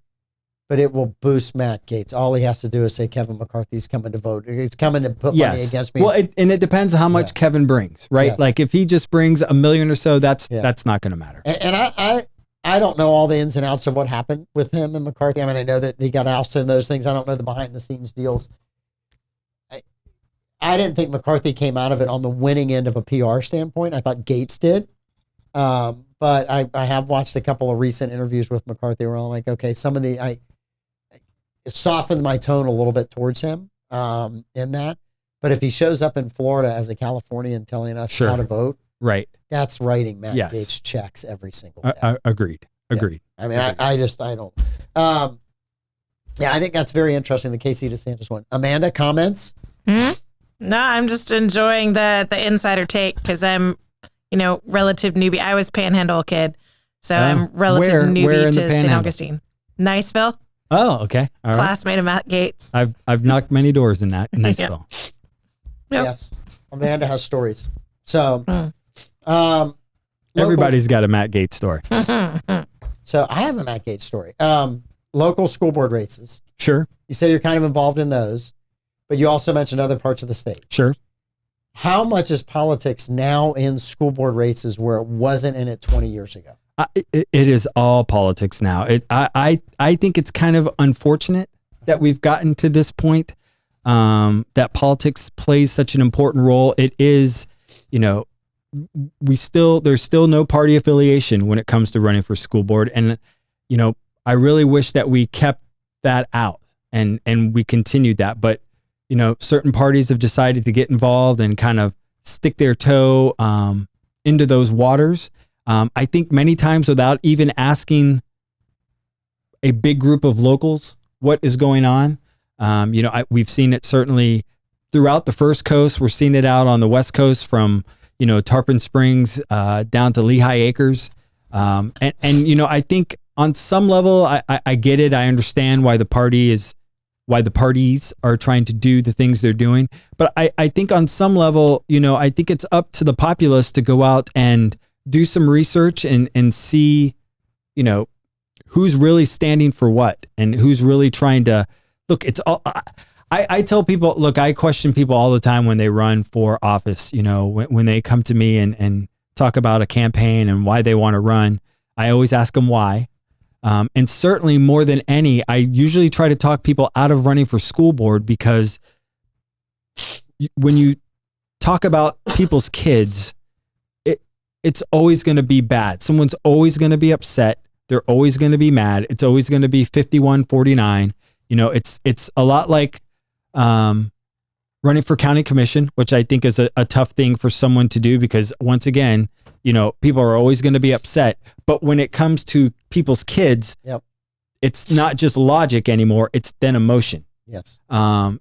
But it will boost Matt Gaetz. All he has to do is say Kevin McCarthy's coming to vote. He's coming to put money against me. Well, and it depends on how much Kevin brings, right? Yes. Like if he just brings $1 million or so, that's not going to matter. And I don't know all the ins and outs of what happened with him and McCarthy. I mean, I know that he got ousted and those things. I don't know the behind the scenes deals. I didn't think McCarthy came out of it on the winning end of a PR standpoint. I thought Gaetz did. But I have watched a couple of recent interviews with McCarthy where I'm like, okay, it softened my tone a little bit towards him in that. But if he shows up in Florida as a Californian telling us how to vote, right, that's writing Matt Gaetz checks every single day. Agreed. I mean, I don't. I think that's very interesting, the KC DeSantis one. Amanda, comments? No, I'm just enjoying the insider take because I'm, relative newbie. I was Panhandle kid, so I'm relative newbie to St. Augustine. Niceville. Oh, okay. All right. Classmate of Matt Gaetz. I've knocked many doors in that Niceville. Yep. Yes. Amanda has stories. So everybody's got a Matt Gaetz story. So I have a Matt Gaetz story. Local school board races. Sure. You say you're kind of involved in those, but you also mentioned other parts of the state. Sure. How much is politics now in school board races where it wasn't in it 20 years ago? It is all politics now. I think it's kind of unfortunate that we've gotten to this point, that politics plays such an important role. It is, there's still no party affiliation when it comes to running for school board. And, I really wish that we kept that out and we continued that. But, certain parties have decided to get involved and kind of stick their toe into those waters. I think many times without even asking a big group of locals what is going on. We've seen it certainly throughout the First Coast. We're seeing it out on the West Coast from, Tarpon Springs down to Lehigh Acres. I think on some level, I get it. I understand why the parties are trying to do the things they're doing. But I think on some level, I think it's up to the populace to go out and do some research and see, who's really standing for what and who's really trying to look. It's all, I tell people, look, I question people all the time when they run for office, when they come to me and talk about a campaign and why they want to run. I always ask them why. And certainly more than any, I usually try to talk people out of running for school board because when you talk about people's kids, it's always going to be bad. Someone's always going to be upset. They're always going to be mad. It's always going to be 51-49. It's a lot like running for county commission, which I think is a tough thing for someone to do because once again, people are always going to be upset. But when it comes to people's kids, it's not just logic anymore. It's then emotion. Yes.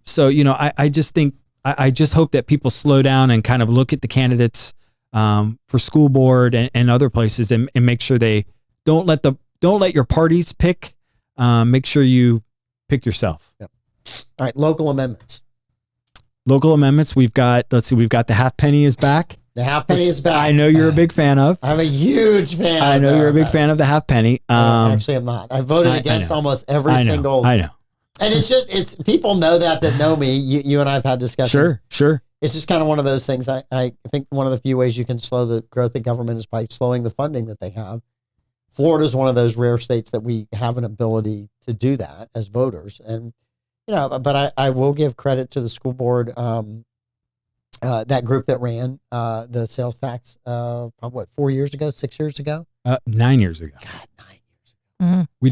So, I just think, I just hope that people slow down and kind of look at the candidates for school board and other places and make sure they don't let your parties pick. Make sure you pick yourself. Yep. All right. Local amendments. We've got the half penny is back. The half penny is back. I know you're a big fan of. I'm a huge fan. I know you're a big fan of the half penny. Actually, I'm not. I voted against almost every single. I know. And it's people know that know me. You and I've had discussions. Sure. It's just kind of one of those things. I think one of the few ways you can slow the growth of government is by slowing the funding that they have. Florida is one of those rare states that we have an ability to do that as voters. And, but I will give credit to the school board, that group that ran the sales tax, 4 years ago, 6 years ago? 9 years ago. God, 9 years ago. Mm-hmm. We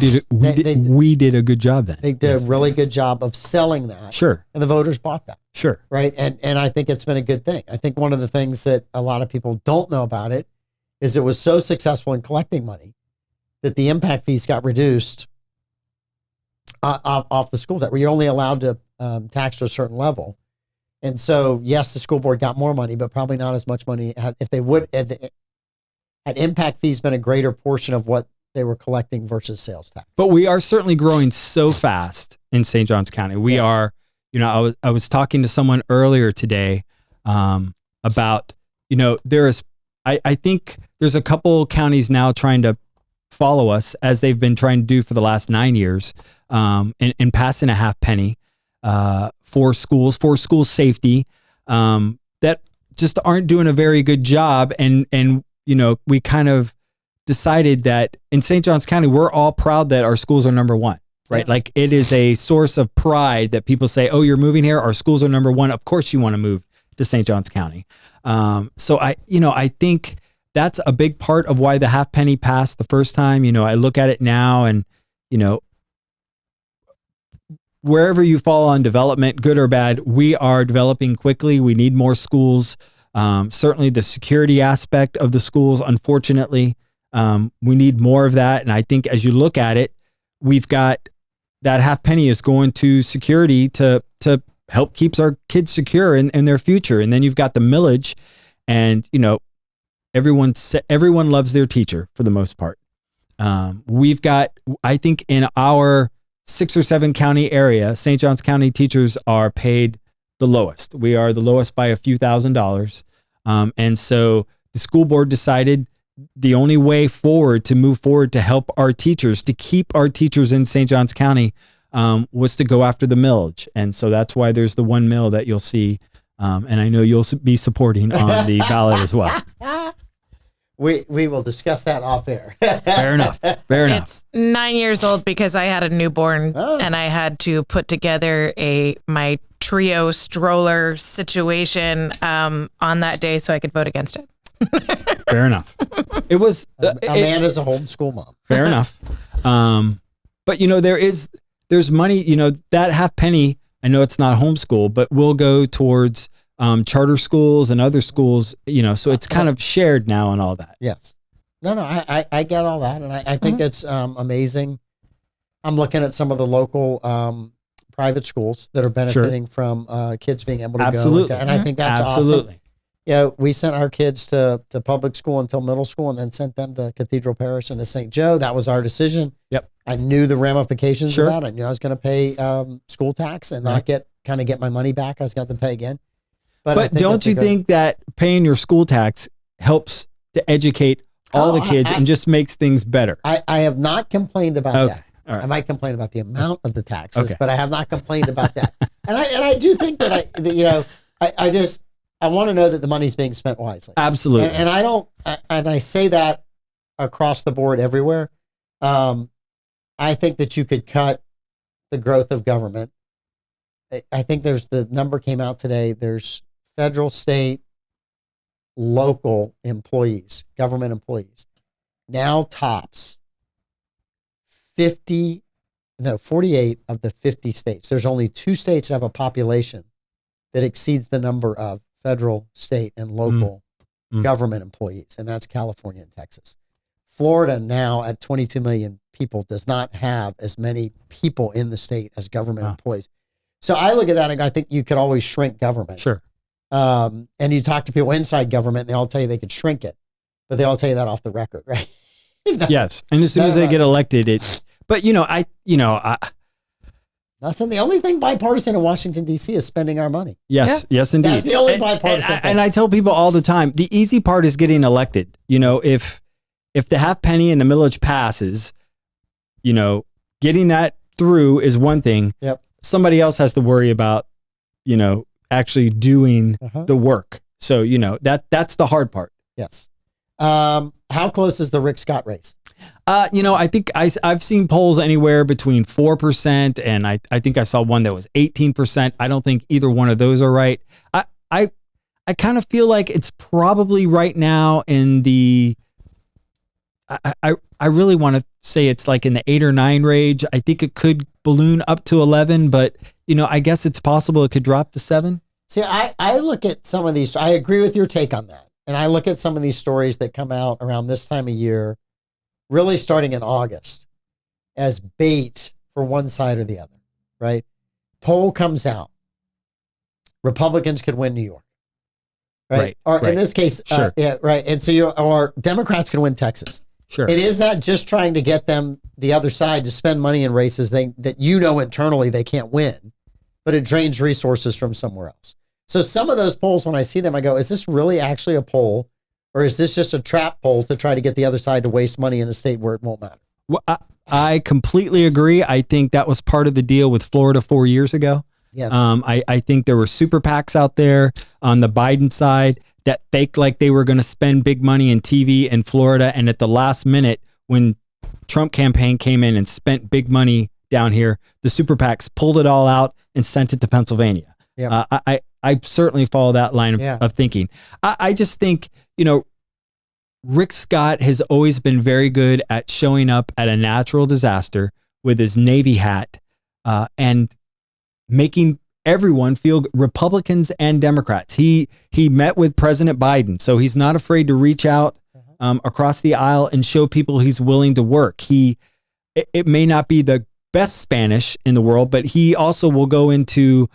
did a good job then. They did a really good job of selling that. Sure. And the voters bought that. Sure. Right. And I think it's been a good thing. I think one of the things that a lot of people don't know about it is it was so successful in collecting money that the impact fees got reduced off the school tax, where you're only allowed to tax to a certain level. And so, yes, the school board got more money, but probably not as much money. If they would, had impact fees been a greater portion of what they were collecting versus sales tax. But we are certainly growing so fast in St. Johns County. We are, you know, I was talking to someone earlier today about, you know, I think there's a couple counties now trying to follow us, as they've been trying to do for the last 9 years, in passing a half penny for school safety, that just aren't doing a very good job. And you know, we kind of decided that in St. Johns County, we're all proud that our schools are number one, right? Yeah. Like, it is a source of pride that people say, oh, you're moving here, our schools are number one. Of course you want to move to St. Johns County. So I think that's a big part of why the half penny passed the first time. You know, I look at it now and, you know, wherever you fall on development, good or bad, we are developing quickly. We need more schools. Certainly the security aspect of the schools, unfortunately, we need more of that. And I think as you look at it, we've got that half penny is going to security to help keeps our kids secure in their future. And then you've got the millage, and, you know, everyone loves their teacher for the most part. We've got, I think in our 6 or 7 county area, St. Johns County teachers are paid the lowest. We are the lowest by a few $1,000s. And so the school board decided the only way forward to move forward to help our teachers, to keep our teachers in St. Johns County, was to go after the millage. And so that's why there's the one mill that you'll see. And I know you'll be supporting on the ballot as well. We will discuss that off air. Fair enough. Fair enough. It's 9 years old because I had a newborn and I had to put together my trio stroller situation on that day so I could vote against it. Fair enough. It was Amanda's a homeschool mom. Fair enough. But you know, there's money, you know, that half penny, I know it's not homeschool, but will go towards charter schools and other schools, you know, so it's kind of shared now and all that. Yes. No, I get all that. And I think it's amazing. I'm looking at some of the local private schools that are benefiting from kids being able to go. And I think that's awesome. Yeah, we sent our kids to public school until middle school, and then sent them to Cathedral Parish and to St. Joe. That was our decision. Yep. I knew the ramifications of that. I knew I was going to pay school tax and not get my money back. I was going to pay again. But don't you think that paying your school tax helps to educate all the kids and just makes things better? I have not complained about that. Right. I might complain about the amount of the taxes, but I have not complained about that. And I do think that I want to know that the money's being spent wisely. Absolutely. And I say that across the board everywhere. I think that you could cut the growth of government. I think the number came out today. There's federal, state, local employees, government employees, now tops 48 of the 50 states. There's only 2 states that have a population that exceeds the number of federal, state, and local government employees, and that's California and Texas. Florida now at 22 million people does not have as many people in the state as government employees. So I look at that and I think you could always shrink government. Sure. And you talk to people inside government, and they all tell you they could shrink it, but they all tell you that off the record, right? Yes. And as soon as they get elected, but listen, the only thing bipartisan in Washington, D.C. is spending our money. Yes, yes, indeed. That's the only bipartisan thing. And I tell people all the time, the easy part is getting elected. You know, if the half penny and the millage passes, you know, getting that through is one thing. Yep. Somebody else has to worry about, you know, actually doing the work. So, you know, that's the hard part. Yes. How close is the Rick Scott race? You know, I think I've seen polls anywhere between 4% and I think I saw one that was 18%. I don't think either one of those are right. I kind of feel like it's probably right now in the, I really want to say it's like in the 8 or 9 range. I think it could balloon up to 11, but you know, I guess it's possible it could drop to 7. See, I look at some of these, I agree with your take on that. And I look at some of these stories that come out around this time of year, really starting in August, as bait for one side or the other, right? Poll comes out. Republicans could win New York. Right. Or in this case, sure. Yeah, right. And so or Democrats can win Texas. Sure. It is not just trying to get them, the other side, to spend money in races that internally they can't win, but it drains resources from somewhere else. So some of those polls, when I see them, I go, is this really actually a poll, or is this just a trap poll to try to get the other side to waste money in a state where it won't matter? Well, I completely agree. I think that was part of the deal with Florida 4 years ago. Yes. I think there were super PACs out there on the Biden side that faked like they were going to spend big money in TV in Florida. And at the last minute, when Trump campaign came in and spent big money down here, the super PACs pulled it all out and sent it to Pennsylvania. Yeah. I certainly follow that line of thinking. I just think, Rick Scott has always been very good at showing up at a natural disaster with his Navy hat and making everyone feel, Republicans and Democrats. He met with President Biden, so he's not afraid to reach out across the aisle and show people he's willing to work. It may not be the best Spanish in the world, but he also will go into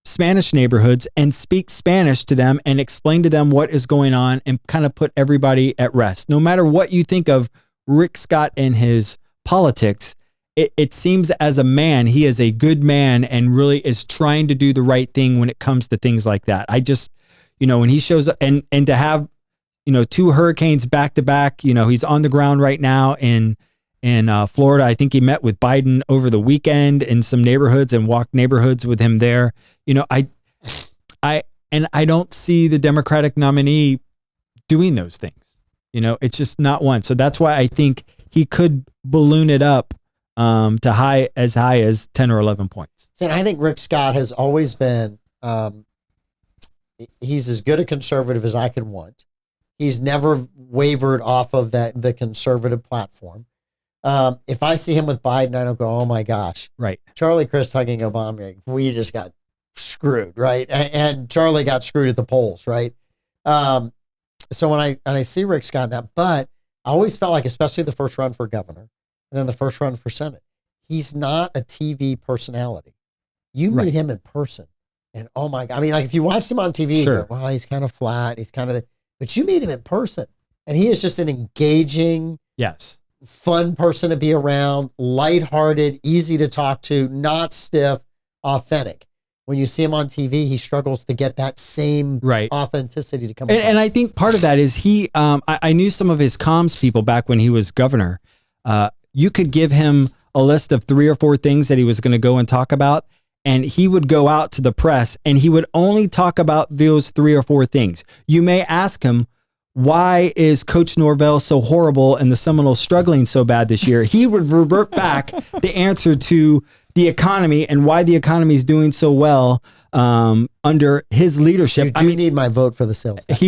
Spanish neighborhoods and speak Spanish to them and explain to them what is going on and kind of put everybody at rest. No matter what you think of Rick Scott and his politics, it seems as a man, he is a good man and really is trying to do the right thing when it comes to things like that. I just, when he shows up and to have, 2 hurricanes back to back, he's on the ground right now in Florida. I think he met with Biden over the weekend in some neighborhoods and walked neighborhoods with him there. I don't see the Democratic nominee doing those things. It's just not one. So that's why I think he could balloon it up to as high as 10 or 11 points. And I think Rick Scott has always been, he's as good a conservative as I could want. He's never wavered off of the conservative platform. If I see him with Biden, I don't go, oh my gosh. Right. Charlie Crist hugging Obama, we just got screwed, right? And Charlie got screwed at the polls, right? So when I see Rick Scott in that, but I always felt like, especially the first run for governor, and then the first run for Senate, he's not a TV personality. You meet him in person, and oh my God. I mean, like if you watched him on TV, sure. You go, well, he's kind of flat. He's kind of, but you meet him in person, and he is just an engaging, fun person to be around, lighthearted, easy to talk to, not stiff, authentic. When you see him on TV, he struggles to get that same authenticity to come across. And I think part of that is I knew some of his comms people back when he was governor. You could give him a list of 3 or 4 things that he was going to go and talk about, and he would go out to the press and he would only talk about those 3 or 4 things. You may ask him, why is Coach Norvell so horrible and the Seminoles struggling so bad this year? He would revert back the answer to the economy and why the economy is doing so well under his leadership. You need my vote for the sales tax.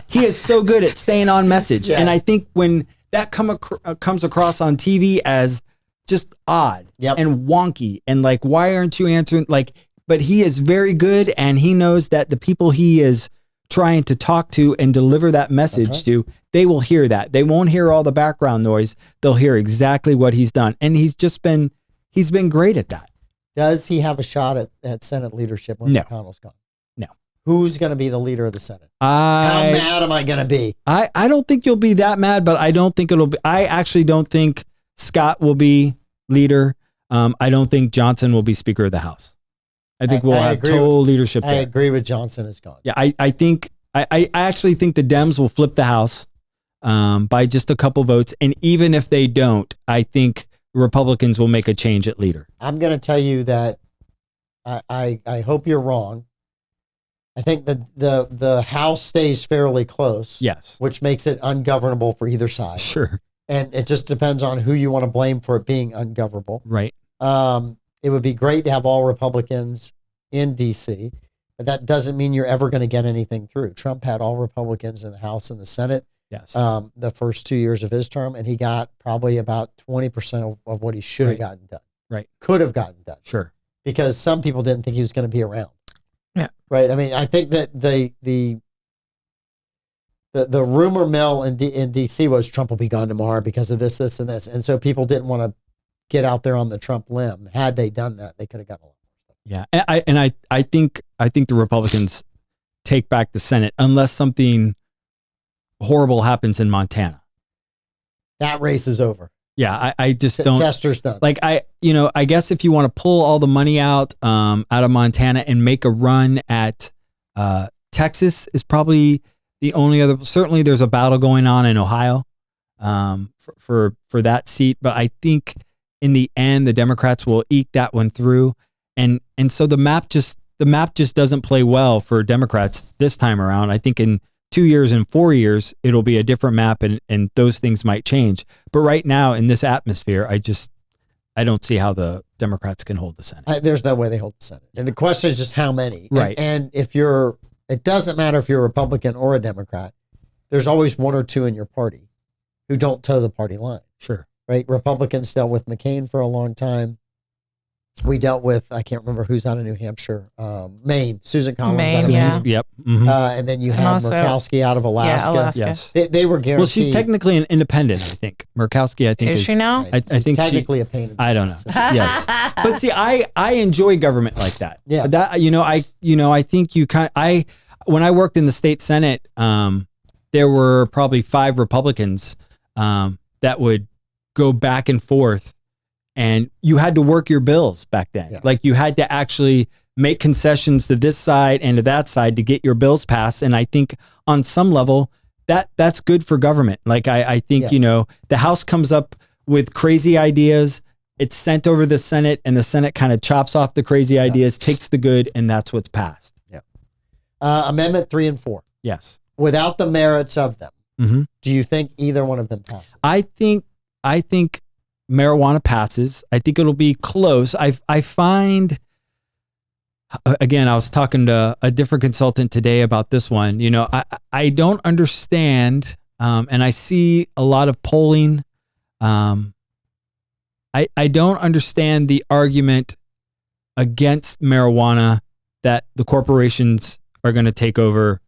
He is so good at staying on message. Yes. And I think when that comes across on TV as just odd and wonky and like, why aren't you answering? But he is very good, and he knows that the people he is trying to talk to and deliver that message to, they will hear that. They won't hear all the background noise. They'll hear exactly what he's done. And he's been great at that. Does he have a shot at Senate leadership when McConnell's gone? No. Who's going to be the leader of the Senate? How mad am I going to be? I don't think you'll be that mad, but I don't think I actually don't think Scott will be leader. I don't think Johnson will be Speaker of the House. I think we'll have total leadership there. I agree with Johnson is gone. Yeah, I actually think the Dems will flip the House by just a couple votes. And even if they don't, I think Republicans will make a change at leader. I'm going to tell you that I hope you're wrong. I think the House stays fairly close. Yes. Which makes it ungovernable for either side. Sure. And it just depends on who you want to blame for it being ungovernable. Right. It would be great to have all Republicans in D.C., but that doesn't mean you're ever going to get anything through. Trump had all Republicans in the House and the Senate the first 2 years of his term, and he got probably about 20% of what he should have gotten done. Right. Could have gotten done. Sure. because some people didn't think he was going to be around. Yeah. Right. I mean, I think that the rumor mill in DC was Trump will be gone tomorrow because of this, and this. And so people didn't want to get out there on the Trump limb. Had they done that, they could have gotten a lot more stuff. Yeah. And I think the Republicans take back the Senate unless something horrible happens in Montana. That race is over. Yeah. I just don't. Chester's done. Like I guess if you want to pull all the money out of Montana and make a run at Texas is probably the only other. Certainly, there's a battle going on in Ohio for that seat, but I think in the end the Democrats will eke that one through, and so the map just doesn't play well for Democrats this time around. I think in 2 years and 4 years it'll be a different map, and those things might change. But right now in this atmosphere, I don't see how the Democrats can hold the Senate. There's no way they hold the Senate, and the question is just how many. Right, and if you're. It doesn't matter if you're a Republican or a Democrat. There's always one or two in your party who don't toe the party line. Sure. Right? Republicans dealt with McCain for a long time. We dealt with, I can't remember who's out of New Hampshire, Maine, Susan Collins out of Maine. Yep. Mm-hmm. And then you had also, Murkowski out of Alaska. Yeah, Alaska. Yes. They were guaranteed. Well, she's technically an independent, I think. Murkowski, I think is she now? Right. I think technically a pain in the I don't know. Yes. But see, I enjoy government like that. Yeah. That I think you when I worked in the state Senate, there were probably 5 Republicans that would go back and forth, and you had to work your bills back then. Yeah. Like you had to actually make concessions to this side and to that side to get your bills passed. And I think on some level that's good for government. Like I think, yes. The House comes up with crazy ideas. It's sent over the Senate, and the Senate kind of chops off the crazy ideas, takes the good, and that's what's passed. Amendment 3 and 4. Yes. Without the merits of them, Mm-hmm. do you think either one of them passes? I think marijuana passes. I think it'll be close. I find, again, I was talking to a different consultant today about this one. I don't understand, and I see a lot of polling. I don't understand the argument against marijuana that the corporations are going to take over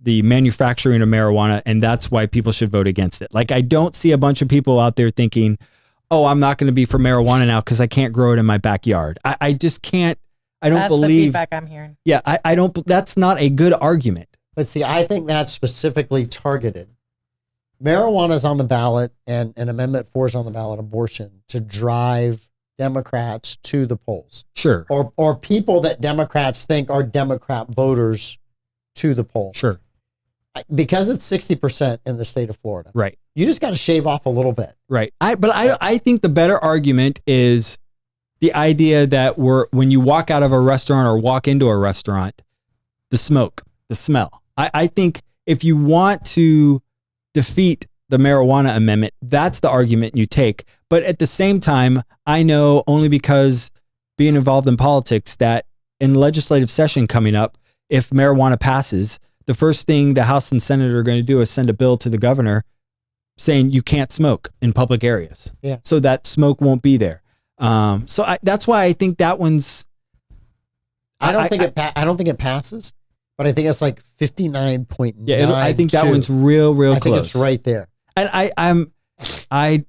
the manufacturing of marijuana, and that's why people should vote against it. Like, I don't see a bunch of people out there thinking, oh, I'm not going to be for marijuana now because I can't grow it in my backyard. I just can't. I don't That's believe. the feedback I'm hearing. Yeah, I don't. That's not a good argument. But see, I think that's specifically targeted. Marijuana is on the ballot, and Amendment 4 is on the ballot, abortion, to drive Democrats to the polls. Sure. Or people that Democrats think are Democrat voters to the polls. Sure. Because it's 60% in the state of Florida. Right. You just got to shave off a little bit. Right. I think the better argument is the idea that when you walk out of a restaurant or walk into a restaurant, the smoke, the smell. I think if you want to defeat the marijuana amendment, that's the argument you take. But at the same time, I know only because being involved in politics that in legislative session coming up, if marijuana passes, the first thing the House and Senate are going to do is send a bill to the governor saying you can't smoke in public areas. Yeah. So that smoke won't be there. That's why I think that one's. I don't think it passes, but I think it's like 59.9. Yeah, I think that one's real close. I think it's right there. And I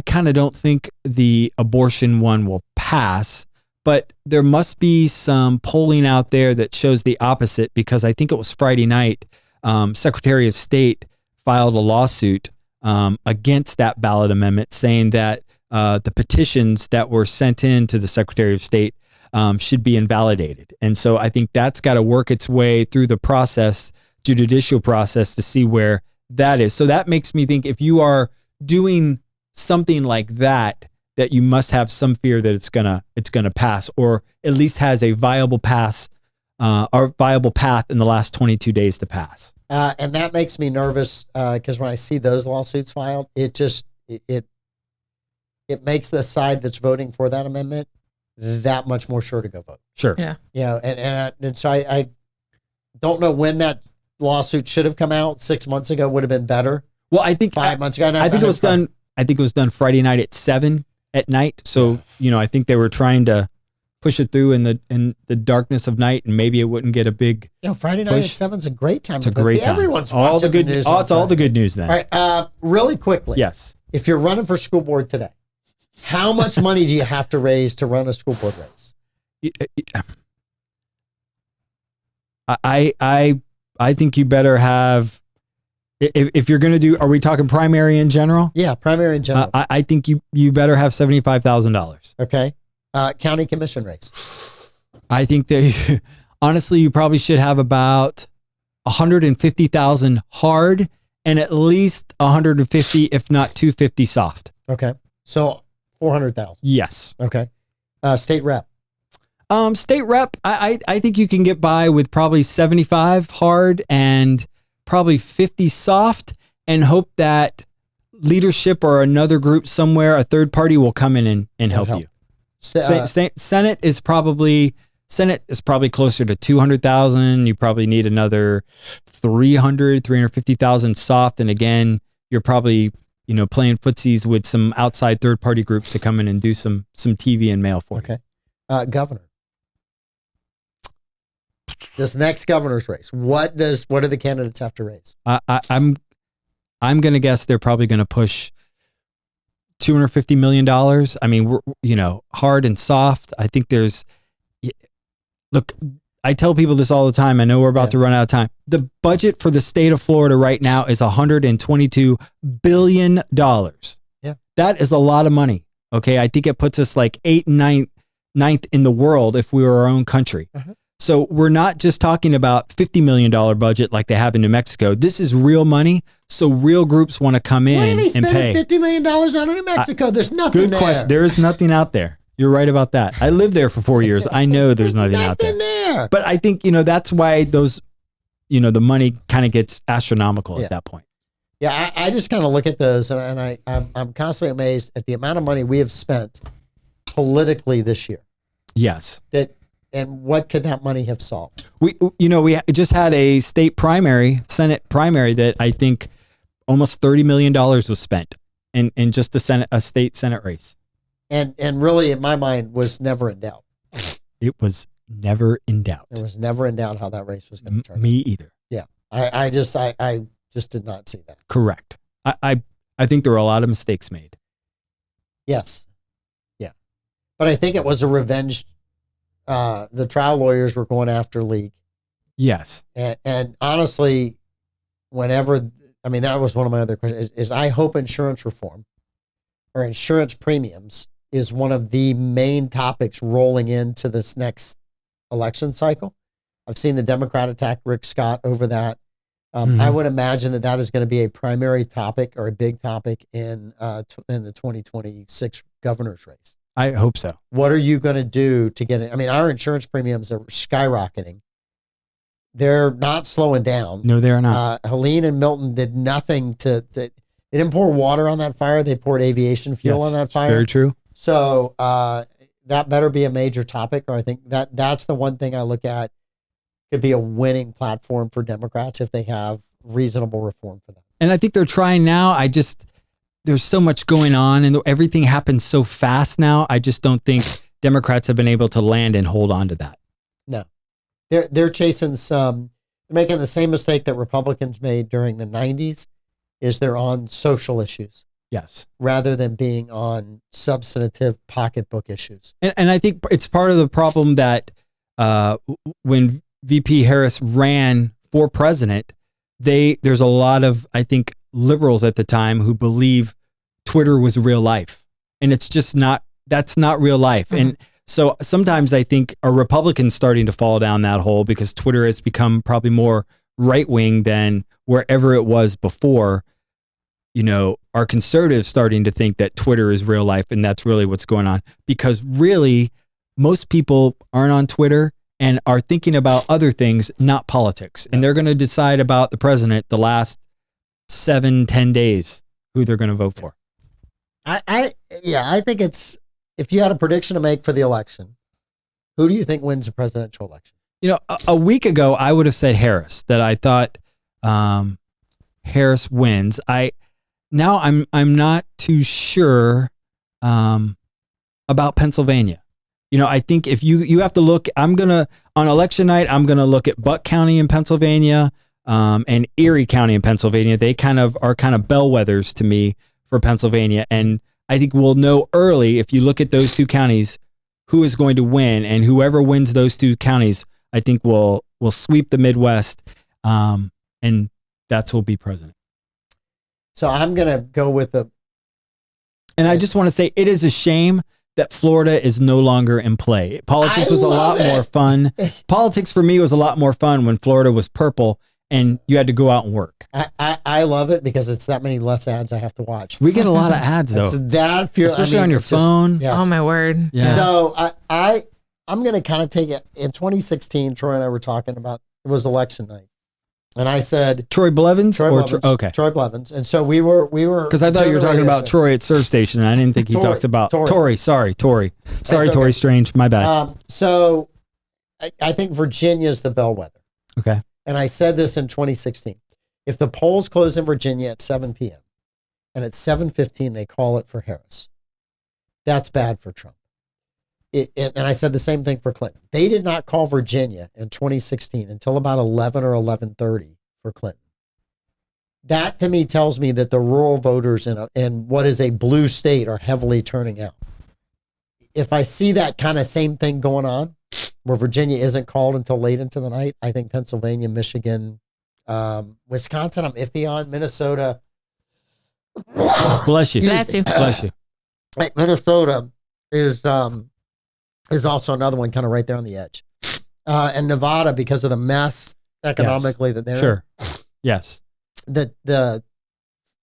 kind of don't think the abortion one will pass, but there must be some polling out there that shows the opposite, because I think it was Friday night, Secretary of State filed a lawsuit against that ballot amendment, saying that the petitions that were sent in to the Secretary of State should be invalidated. And so I think that's got to work its way through the process, judicial process, to see where that is. So that makes me think if you are doing something like that, that you must have some fear that it's gonna pass, or at least has a viable path in the last 22 days to pass. And that makes me nervous because when I see those lawsuits filed, it makes the side that's voting for that amendment that much more sure to go vote. Sure. Yeah. And so I don't know when that lawsuit should have come out. 6 months ago would have been better. Well, I think 5 months ago. I think it was done Friday night at 7 at night. So, I think they were trying to push it through in the darkness of night, and maybe it wouldn't get a big. Friday night at 7 is a great time. It's a great time. Everyone's all watching the good news. it's all the good news then. All right, really quickly. Yes. If you're running for school board today, how much money do you have to raise to run a school board race? I think you better have. If you're going to do, are we talking primary in general? Yeah, primary in general. I think you better have $75,000. Okay. County commission race. I think that honestly, you probably should have about 150,000 hard and at least 150, if not 250 soft. Okay. So 400,000. Yes. Okay. State rep. State rep, I think you can get by with probably 75 hard and probably 50 soft, and hope that leadership or another group somewhere, a third party, will come in and help you. Senate is probably closer to 200,000. You probably need another 350,000 soft. And again, you're probably, playing footsies with some outside third party groups to come in and do some TV and mail for you. Okay. Governor. This next governor's race, what do the candidates have to raise? I'm going to guess they're probably going to push $250 million. I mean, hard and soft. I think look, I tell people this all the time. I know we're about to run out of time. The budget for the state of Florida right now is $122 billion. Yeah. That is a lot of money. Okay. I think it puts us like 8th and 9th in the world if we were our own country. Uh-huh. So we're not just talking about $50 million budget like they have in New Mexico. This is real money. So real groups want to come in and pay. What are they spending $50 million on in New Mexico? There's nothing there. Good question. There is nothing out there. You're right about that. I lived there for 4 years. I know there's nothing out there. But I think, that's why those, the money kind of gets astronomical at that point. Yeah, I just kind of look at those and I'm constantly amazed at the amount of money we have spent politically this year. Yes. And what could that money have solved? We just had a state primary, Senate primary, that I think almost $30 million was spent in just a state Senate race. And really, in my mind, was never in doubt. It was never in doubt. It was never in doubt how that race was going to turn. Me either. Yeah, I just did not see that. Correct. I think there were a lot of mistakes made. Yes. Yeah, but I think it was a revenge. The trial lawyers were going after League. Yes. And honestly, that was one of my other questions, is I hope insurance reform or insurance premiums is one of the main topics rolling into this next election cycle. I've seen the Democrat attack Rick Scott over that. I would imagine that is going to be a primary topic or a big topic in the 2026 governor's race. I hope so. What are you going to do to get it? I mean, our insurance premiums are skyrocketing. They're not slowing down. No, they're not. Helene and Milton did nothing they didn't pour water on that fire. They poured aviation fuel on that fire. Very true. So that better be a major topic, or I think that's the one thing I look at could be a winning platform for Democrats if they have reasonable reform for them. And I think they're trying now. There's so much going on and everything happens so fast now. I just don't think Democrats have been able to land and hold on to that. No, they're chasing they're making the same mistake that Republicans made during the 90s, is they're on social issues. Yes. Rather than being on substantive pocketbook issues. And I think it's part of the problem that when VP Harris ran for president, there's a lot of, I think, liberals at the time who believe Twitter was real life, and it's just not. That's not real life. Mm-hmm. And so sometimes I think a Republican's starting to fall down that hole because Twitter has become probably more right wing than wherever it was before. Are conservatives starting to think that Twitter is real life, and that's really what's going on? Because really, most people aren't on Twitter and are thinking about other things, not politics, and they're going to decide about the president the last 7-10 days who they're going to vote for. I think it's, if you had a prediction to make for the election, who do you think wins the presidential election? A week ago I would have said Harris, that I thought Harris wins. I'm not too sure about Pennsylvania. I think if you have to look, on election night, I'm going to look at Buck County in Pennsylvania and Erie County in Pennsylvania. They are bellwethers to me for Pennsylvania. And I think we'll know early, if you look at those two counties, who is going to win, and whoever wins those two counties, I think will sweep the Midwest. And that's who will be president. So I'm going to go with and I just want to say, it is a shame that Florida is no longer in play. Politics was a lot more fun. Politics for me was a lot more fun when Florida was purple and you had to go out and work. I love it because it's that many less ads I have to watch. We get a lot of ads though. Especially on your phone. Yes. Oh my word. Yeah. So I'm going to kind of take it. In 2016, Troy and I were talking about, it was election night. And I said Troy Blevins. Okay, Troy Blevins. And so we were because I thought you were talking about Troy at Serve Station, and I didn't think he talked about Tory. Sorry, Tory. Sorry, Tory Strange. My bad. So I think Virginia's the bellwether. Okay. And I said this in 2016. If the polls close in Virginia at 7 p.m. and at 7:15 they call it for Harris, that's bad for Trump. And I said the same thing for Clinton. They did not call Virginia in 2016 until about 11 or 11:30 for Clinton. That to me tells me that the rural voters in what is a blue state are heavily turning out. If I see that kind of same thing going on, where Virginia isn't called until late into the night, I think Pennsylvania, Michigan, Wisconsin, I'm iffy on. Minnesota. Bless you. Bless you. Bless you. Minnesota is also another one kind of right there on the edge. And Nevada, because of the mess economically that they're in. Sure. Yes. The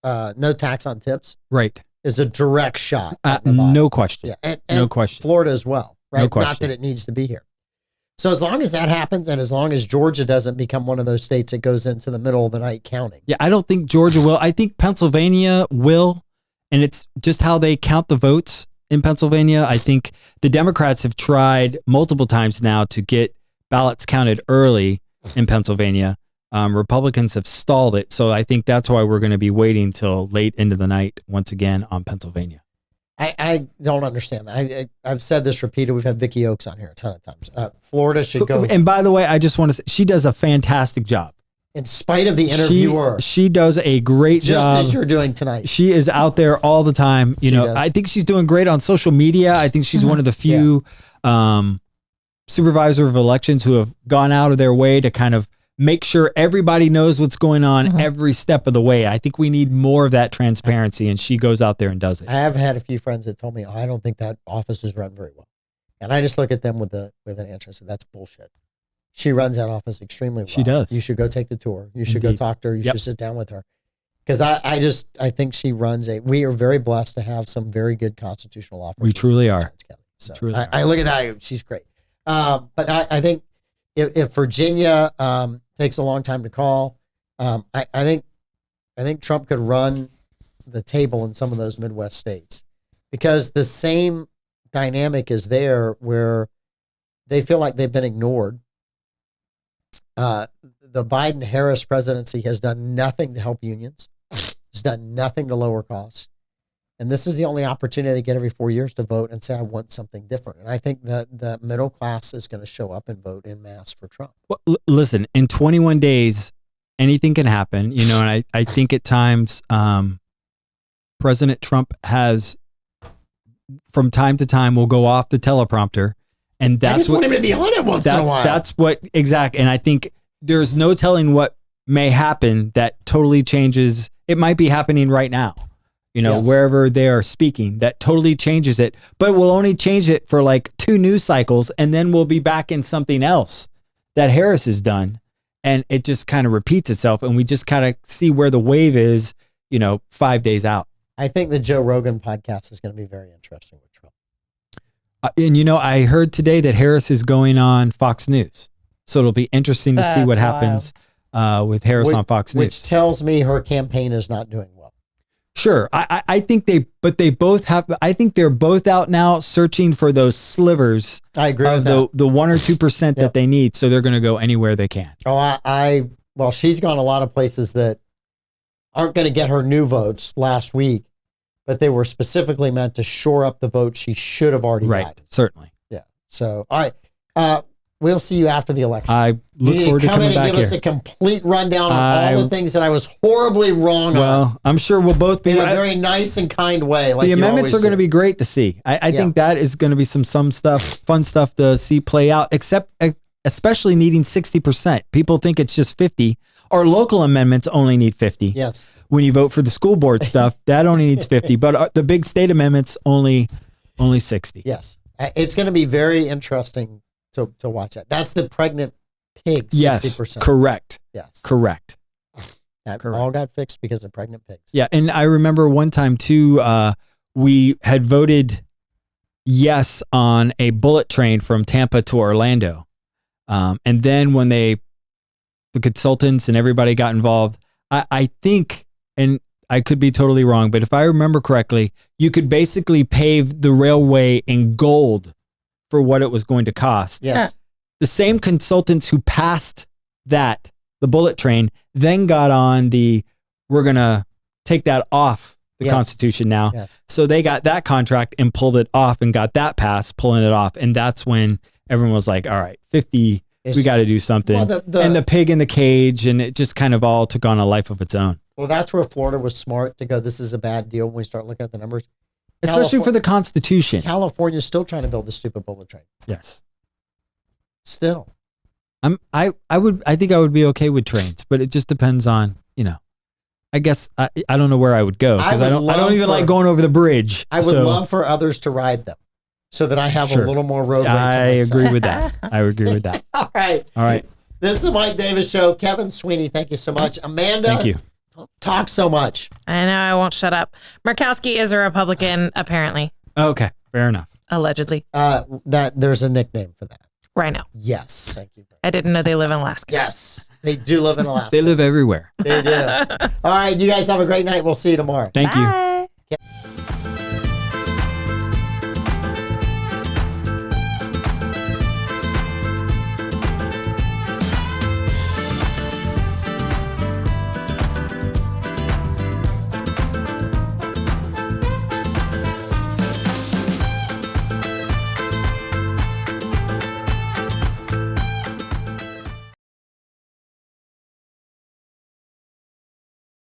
no tax on tips right is a direct shot. No question. Yeah. And no question. Florida as well, right? No question. Not that it needs to be here. So as long as that happens, and as long as Georgia doesn't become one of those states that goes into the middle of the night counting. Yeah, I don't think Georgia will. I think Pennsylvania will, and it's just how they count the votes in Pennsylvania. I think the Democrats have tried multiple times now to get ballots counted early in Pennsylvania. Republicans have stalled it. So I think that's why we're going to be waiting till late into the night once again on Pennsylvania. I don't understand that. I've said this repeated. We've had Vicky Oakes on here a ton of times. Florida should go. And by the way, I just want to say, she does a fantastic job. In spite of the interviewer. She does a great job. Just as you're doing tonight. She is out there all the time. I think she's doing great on social media. I think she's one of the few supervisor of elections who have gone out of their way to kind of make sure everybody knows what's going on every step of the way. I think we need more of that transparency, and she goes out there and does it. I have had a few friends that told me, I don't think that office is run very well. And I just look at them with an answer and say, that's bullshit. She runs that office extremely well. She does. You should go take the tour. You should go talk to her. You should sit down with her. Because I think she runs we are very blessed to have some very good constitutional officers. We truly are. So I look at that. She's great. But I think if Virginia takes a long time to call, I think Trump could run the table in some of those Midwest states, because the same dynamic is there where they feel like they've been ignored. The Biden-Harris presidency has done nothing to help unions. It's done nothing to lower costs. And this is the only opportunity they get every 4 years to vote and say, I want something different. And I think that the middle class is going to show up and vote en masse for Trump. Well, listen, in 21 days, anything can happen, and I think at times President Trump has, from time to time, will go off the teleprompter. And that's I just want him to be on it once in a while. That's what, exactly. And I think there's no telling what may happen that totally changes. It might be happening right now. Wherever they are speaking, that totally changes it, but we'll only change it for like 2 news cycles. And then we'll be back in something else that Harris has done. And it just kind of repeats itself. And we just kind of see where the wave is, 5 days out. I think the Joe Rogan podcast is going to be very interesting with Trump. And, I heard today that Harris is going on Fox News. So it'll be interesting to see what happens with Harris on Fox News. Which tells me her campaign is not doing well. Sure. I think they're both out now searching for those slivers. I agree with that. The 1 or 2% that they need. So they're going to go anywhere they can. Oh, well, she's gone a lot of places that aren't going to get her new votes last week, but they were specifically meant to shore up the votes she should have already got. Certainly. Yeah. So, all right. We'll see you after the election. I look forward to coming back here. Come in and give us a complete rundown on all the things that I was horribly wrong on. Well, I'm sure we'll both be in a very nice and kind way. Like the amendments are going to be great to see. I think that is going to be some stuff, fun stuff to see play out, especially needing 60%. People think it's just 50. Our local amendments only need 50. Yes. When you vote for the school board stuff, that only needs 50. But the big state amendments only 60. Yes. It's going to be very interesting to watch that. That's the pregnant pig, 60%. Yes, correct. Yes. Correct. That all got fixed because of pregnant pigs. Yeah, and I remember one time too, we had voted yes on a bullet train from Tampa to Orlando. And then when the consultants and everybody got involved, I think, and I could be totally wrong, but if I remember correctly, you could basically pave the railway in gold for what it was going to cost. Yes. The same consultants who passed the bullet train, then got on we're going to take that off the Constitution now. Yes. So they got that contract and pulled it off and got that passed, pulling it off. And that's when everyone was like, all right, 50, we got to do something. Well, and the pig in the cage, and it just kind of all took on a life of its own. Well, that's where Florida was smart to go, this is a bad deal when we start looking at the numbers. Especially for the Constitution. California's still trying to build the stupid bullet train. Yes. Still. I think I would be okay with trains, but it just depends on, I guess I don't know where I would go because I don't even like going over the bridge. I would love for others to ride them so that I have a little more road rage. I agree with that. I agree with that. All right. This is the Mike Davis Show. Kevin Sweeney, thank you so much. Amanda. Thank you. Don't talk so much. I know, I won't shut up. Murkowski is a Republican, apparently. Okay, fair enough. Allegedly. There's a nickname for that. Rhino. Yes, thank you. I didn't know they live in Alaska. Yes, they do live in Alaska. They live everywhere. They do. All right, you guys have a great night. We'll see you tomorrow. Thank you.